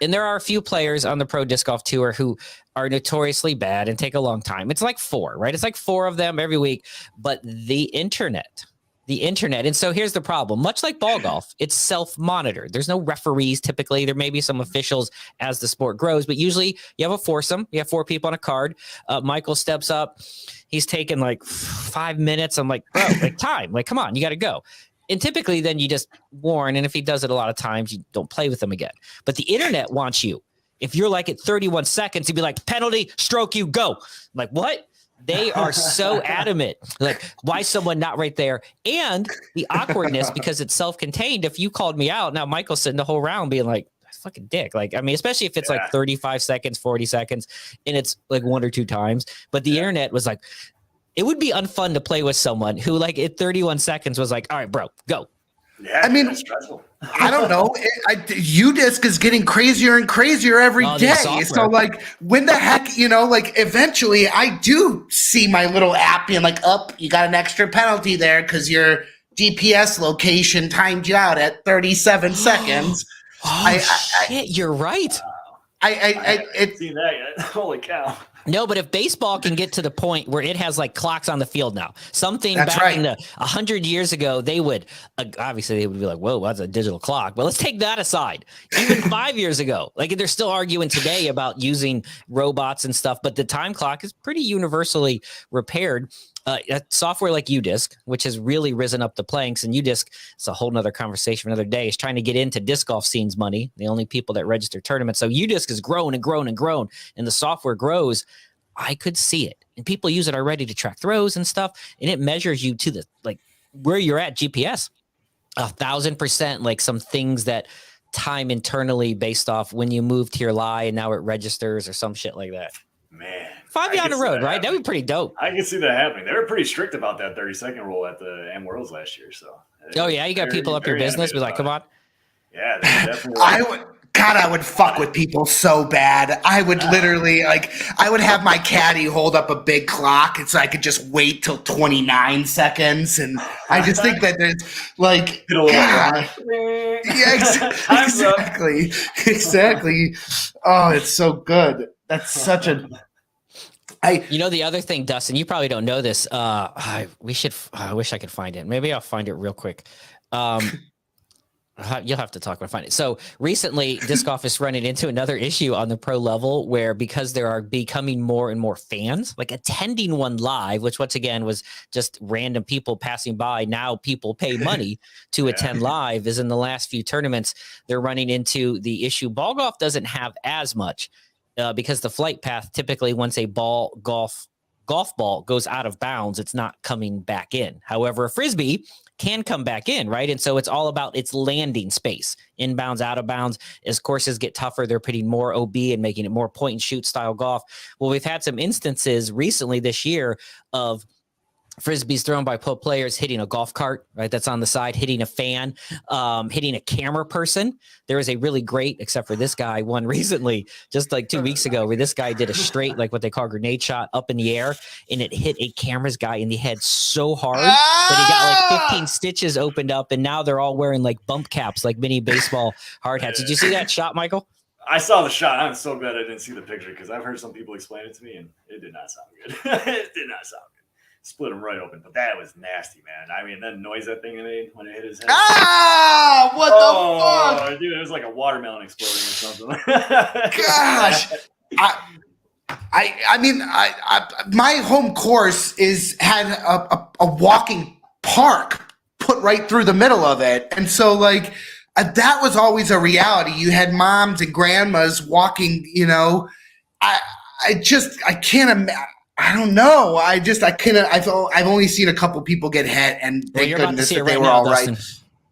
Speaker 1: And there are a few players on the Pro Disc Golf Tour who are notoriously bad and take a long time. It's like 4, right? It's like 4 of them every week. But the internet. And so here's the problem. Much like ball golf, it's self-monitored. There's no referees typically. There may be some officials as the sport grows, but usually you have a foursome. You have 4 people on a card. Michael steps up. He's taking like 5 minutes. I'm like, bro, like time. Like, come on, you got to go. And typically then you just warn. And if he does it a lot of times, you don't play with him again. But the internet wants you. If you're like at 31 seconds, you'd be like, penalty, stroke you, go. I'm like, what? They are so adamant. Like, why is someone not right there? And the awkwardness, because it's self-contained. If you called me out, now Michael's sitting the whole round being like, fucking dick. Like, I mean, especially if it's like 35 seconds, 40 seconds, and it's like 1 or 2 times. But the internet was like, it would be unfun to play with someone who, like, at 31 seconds was like, all right, bro, go.
Speaker 3: Yeah,
Speaker 2: I mean, I don't know. UDisc is getting crazier and crazier every day. So, like, when the heck, like, eventually I do see my little app being like, you got an extra penalty there because your GPS location timed you out at 37 seconds.
Speaker 1: Shit, you're right.
Speaker 3: I see that yet. Holy cow.
Speaker 1: No, but if baseball can get to the point where it has like clocks on the field now, something
Speaker 2: that's
Speaker 1: back
Speaker 2: right.
Speaker 1: in the 100 years ago, they would obviously they would be like, whoa, that's a digital clock. But let's take that aside. Even 5 years ago, like they're still arguing today about using robots and stuff, but the time clock is pretty universally repaired. Software like UDisc, which has really risen up the planks, and UDisc, it's a whole nother conversation for another day, is trying to get into disc golf scenes money, the only people that register tournaments. So UDisc has grown and grown and grown, and the software grows. I could see it, and people use it already to track throws and stuff, and it measures you to the, like, where you're at GPS 1,000%, like some things that time internally based off when you moved to your lie and now it registers or some shit like that.
Speaker 3: Man,
Speaker 1: 5 years on the road, right? That'd be pretty dope.
Speaker 3: I can see that happening. They were pretty strict about that 30-second rule at the AM Worlds last year. So,
Speaker 1: you got people up your business, be like, come on.
Speaker 3: Yeah, definitely.
Speaker 2: I would fuck with people so bad. I would literally, I would have my caddy hold up a big clock, and so I could just wait till 29 seconds. And I just think that there's like, God. Yeah, exactly. Oh, it's so good. That's such a.
Speaker 1: The other thing, Dustin, you probably don't know this. I wish I could find it. Maybe I'll find it real quick. You'll have to talk when I find it. So recently, disc golf is running into another issue on the pro level where, because there are becoming more and more fans, like attending one live, which once again was just random people passing by. Now people pay money to attend live. Is in the last few tournaments, they're running into the issue. Ball golf doesn't have as much because the flight path typically, once a ball golf golf ball goes out of bounds, it's not coming back in. However, a Frisbee can come back in, right? And so it's all about its landing space, inbounds, out of bounds. As courses get tougher, they're putting more OB and making it more point and shoot style golf. Well, we've had some instances recently this year of Frisbees thrown by pro players hitting a golf cart, right? That's on the side, hitting a fan, hitting a camera person. There is a really great, except for this guy, one recently, just like 2 weeks ago, where this guy did a straight, like what they call grenade shot up in the air, and it hit a camera's guy in the head so hard that he got like 15 stitches opened up, and now they're all wearing like bump caps, like mini baseball hard hats. Did you see that shot, Michael?
Speaker 3: I saw the shot. I'm so glad I didn't see the picture because I've heard some people explain it to me, and it did not sound good. It did not sound good. Split him right open, but that was nasty, man. I mean, that noise that thing made when it hit his head.
Speaker 2: What the fuck?
Speaker 3: Dude, it was like a watermelon exploding or something.
Speaker 2: Gosh. I mean, my home course had a walking park put right through the middle of it. And so like that was always a reality. You had moms and grandmas walking, you know, I can't imagine. I don't know. I couldn't. I've only seen a couple people get hit, and thank goodness that they were all right.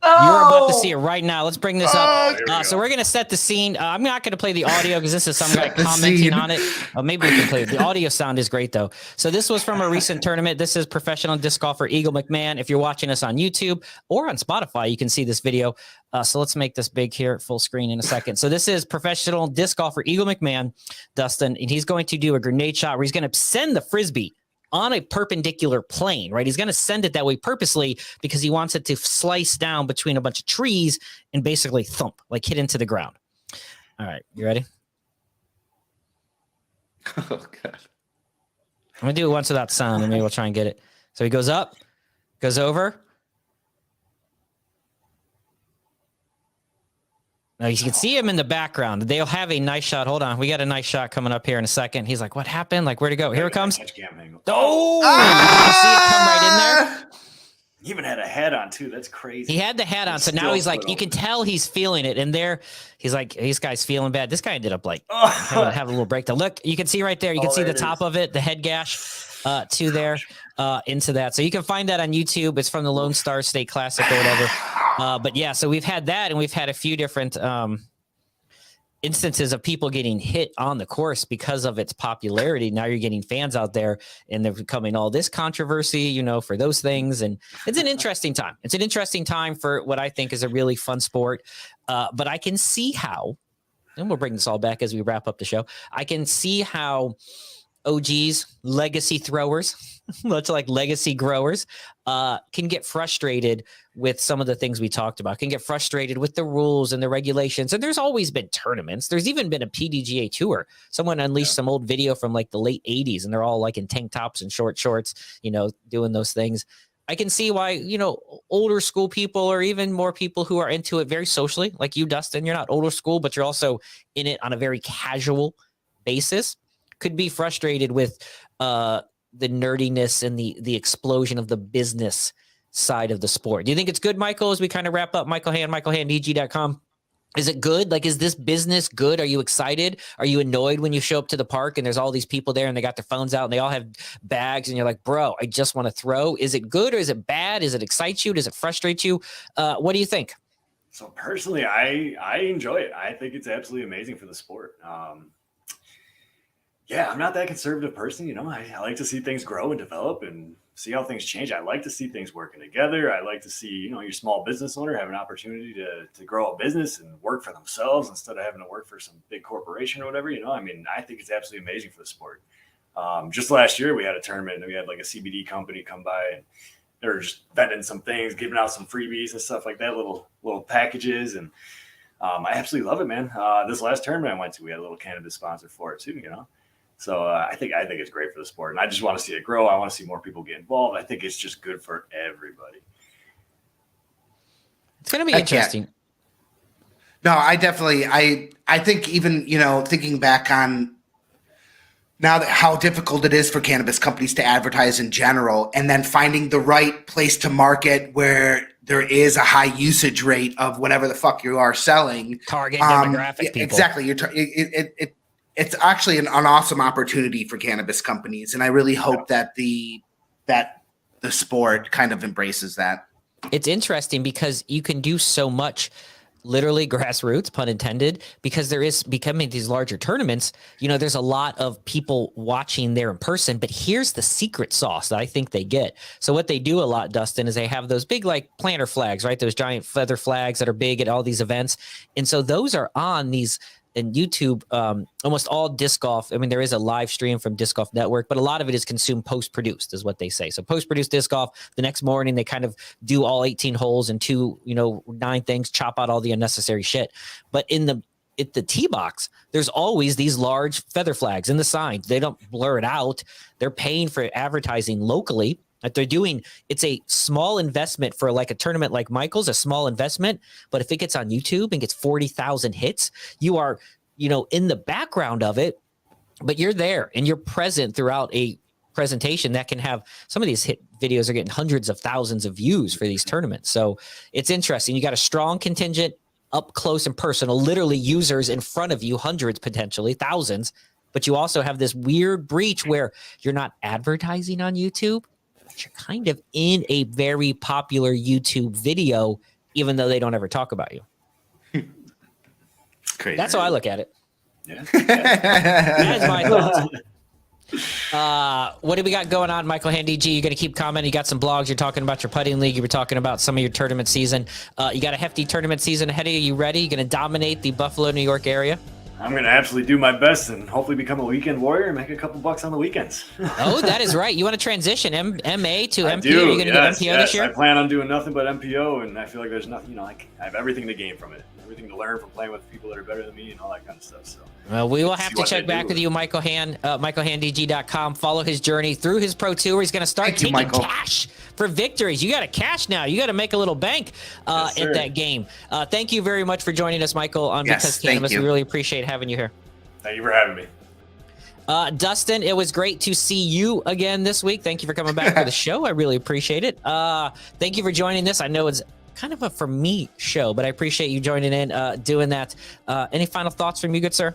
Speaker 1: You're about to see it right now. Let's bring this up. So we're going to set the scene. I'm not going to play the audio because this is some guy commenting on it. Maybe we can play it. The audio sound is great, though. So this was from a recent tournament. This is professional disc golfer Eagle McMahon. If you're watching us on YouTube or on Spotify, you can see this video. So let's make this big here, full screen in a second. So this is professional disc golfer Eagle McMahon, Dustin, and he's going to do a grenade shot where he's going to send the Frisbee on a perpendicular plane, right? He's going to send it that way purposely because he wants it to slice down between a bunch of trees and basically thump, like hit into the ground. All right, you ready?
Speaker 2: Oh, God.
Speaker 1: I'm going to do it once without sound, and maybe we'll try and get it. So he goes up, goes over. Now you can see him in the background. They'll have a nice shot. Hold on. We got a nice shot coming up here in a second. He's like, what happened? Like, where'd it go? Here it comes. Oh, you see it come right in there?
Speaker 3: He even had a hat on too. That's crazy.
Speaker 1: He had the hat on. So now he's like, you can tell he's feeling it. And there, he's like, this guy's feeling bad. This guy ended up like have a little breakdown. Look, you can see right there. You can see the top of it, the head gash to there into that. So you can find that on YouTube. It's from the Lone Star State Classic or whatever. But yeah, so we've had that, and we've had a few different instances of people getting hit on the course because of its popularity. Now you're getting fans out there, and they're becoming all this controversy, you know, for those things. And it's an interesting time. It's an interesting time for what I think is a really fun sport. But I can see how, and we'll bring this all back as we wrap up the show. I can see how OGs, legacy throwers, much like legacy growers, can get frustrated with some of the things we talked about, can get frustrated with the rules and the regulations. And there's always been tournaments. There's even been a PDGA tour. Someone unleashed some old video from like the late 80s, and they're all like in tank tops and short shorts, you know, doing those things. I can see why, you know, older school people or even more people who are into it very socially, like you, Dustin, you're not older school, but you're also in it on a very casual basis, could be frustrated with the nerdiness and the explosion of the business side of the sport. Do you think it's good, Michael, as we kind of wrap up? Michael Hann, michaelhanndg.com. Is it good? Like, is this business good? Are you excited? Are you annoyed when you show up to the park and there's all these people there and they got their phones out and they all have bags and you're like, bro, I just want to throw. Is it good or is it bad? Does it excite you? Does it frustrate you? What do you think?
Speaker 3: So personally, I enjoy it. I think it's absolutely amazing for the sport. Yeah, I'm not that conservative person. You know, I like to see things grow and develop and see how things change. I like to see things working together. I like to see, you know, your small business owner have an opportunity to grow a business and work for themselves instead of having to work for some big corporation or whatever. You know, I mean, I think it's absolutely amazing for the sport. Just last year, we had a tournament and we had like a CBD company come by and they were just vending some things, giving out some freebies and stuff like that, little packages. And I absolutely love it, man. This last tournament I went to, we had a little cannabis sponsor for it too, you know. So I think it's great for the sport, and I just want to see it grow. I want to see more people get involved. I think it's just good for everybody.
Speaker 1: It's going to be interesting.
Speaker 2: No, I definitely, I think even, you know, thinking back on now that how difficult it is for cannabis companies to advertise in general, and then finding the right place to market where there is a high usage rate of whatever the fuck you are selling.
Speaker 1: Target demographic people.
Speaker 2: Exactly. it's actually an awesome opportunity for cannabis companies, and I really hope that the sport kind of embraces that.
Speaker 1: It's interesting because you can do so much, literally grassroots, pun intended, because there is becoming these larger tournaments. You know, there's a lot of people watching there in person, but here's the secret sauce that I think they get. So what they do a lot, Dustin, is they have those big like planter flags, right? Those giant feather flags that are big at all these events. And so those are on these and YouTube, almost all disc golf. I mean, there is a live stream from Disc Golf Network, but a lot of it is consumed post-produced, is what they say. So post-produced disc golf, the next morning they kind of do all 18 holes and 9 things, chop out all the unnecessary shit. But at the tee box, there's always these large feather flags in the signs. They don't blur it out. They're paying for advertising locally. That they're doing, it's a small investment for like a tournament like Michael's, a small investment. But if it gets on YouTube and gets 40,000 hits, you are, in the background of it, but you're there and you're present throughout a presentation that can have some of these hit videos are getting hundreds of thousands of views for these tournaments. So it's interesting. You got a strong contingent up close and personal, literally users in front of you, hundreds, potentially thousands. But you also have this weird breach where you're not advertising on YouTube. You're kind of in a very popular YouTube video, even though they don't ever talk about you.
Speaker 2: Crazy.
Speaker 1: That's how I look at it.
Speaker 3: Yeah.
Speaker 1: That is my thoughts. What do we got going on, Michael Hann DG? You're going to keep commenting. You got some blogs. You're talking about your putting league. You were talking about some of your tournament season. You got a hefty tournament season ahead of you. You ready? You're going to dominate the Buffalo, New York area?
Speaker 3: I'm going to absolutely do my best and hopefully become a weekend warrior and make a couple bucks on the weekends.
Speaker 1: Oh, that is right. You want to transition MA to MPO?
Speaker 3: I
Speaker 1: Are you going to do MPO this year?
Speaker 3: I plan on doing nothing but MPO, and I feel like there's nothing, I have everything to gain from it. Everything to learn from playing with people that are better than me and all that kind of stuff. So
Speaker 1: we will have to check back with you, Michael Hann, MichaelHannDG.com. Follow his journey through his pro tour. He's going to start taking cash for victories. You got to cash now. You got to make a little bank at that game. Thank you very much for joining us, Michael, on Because Cannabis. We really appreciate having you here.
Speaker 3: Thank you for having me.
Speaker 1: Dustin, it was great to see you again this week. Thank you for coming back for the show. I really appreciate it. Thank you for joining this. I know it's kind of a for me show, but I appreciate you joining in, doing that. Any final thoughts from you, good sir?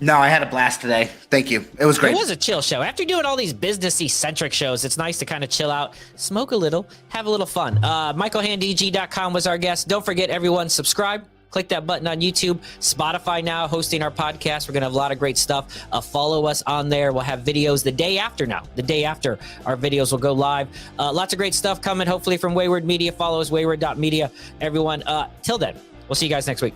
Speaker 2: No, I had a blast today. Thank you. It was great.
Speaker 1: It was a chill show. After doing all these businessy centric shows, it's nice to kind of chill out, smoke a little, have a little fun. MichaelHannDG.com was our guest. Don't forget, everyone, subscribe. Click that button on YouTube. Spotify now hosting our podcast. We're going to have a lot of great stuff. Follow us on there. We'll have videos the day after now. The day after our videos will go live. Lots of great stuff coming, hopefully, from Wayward Media. Follow us, wayward.media. Everyone, till then, we'll see you guys next week.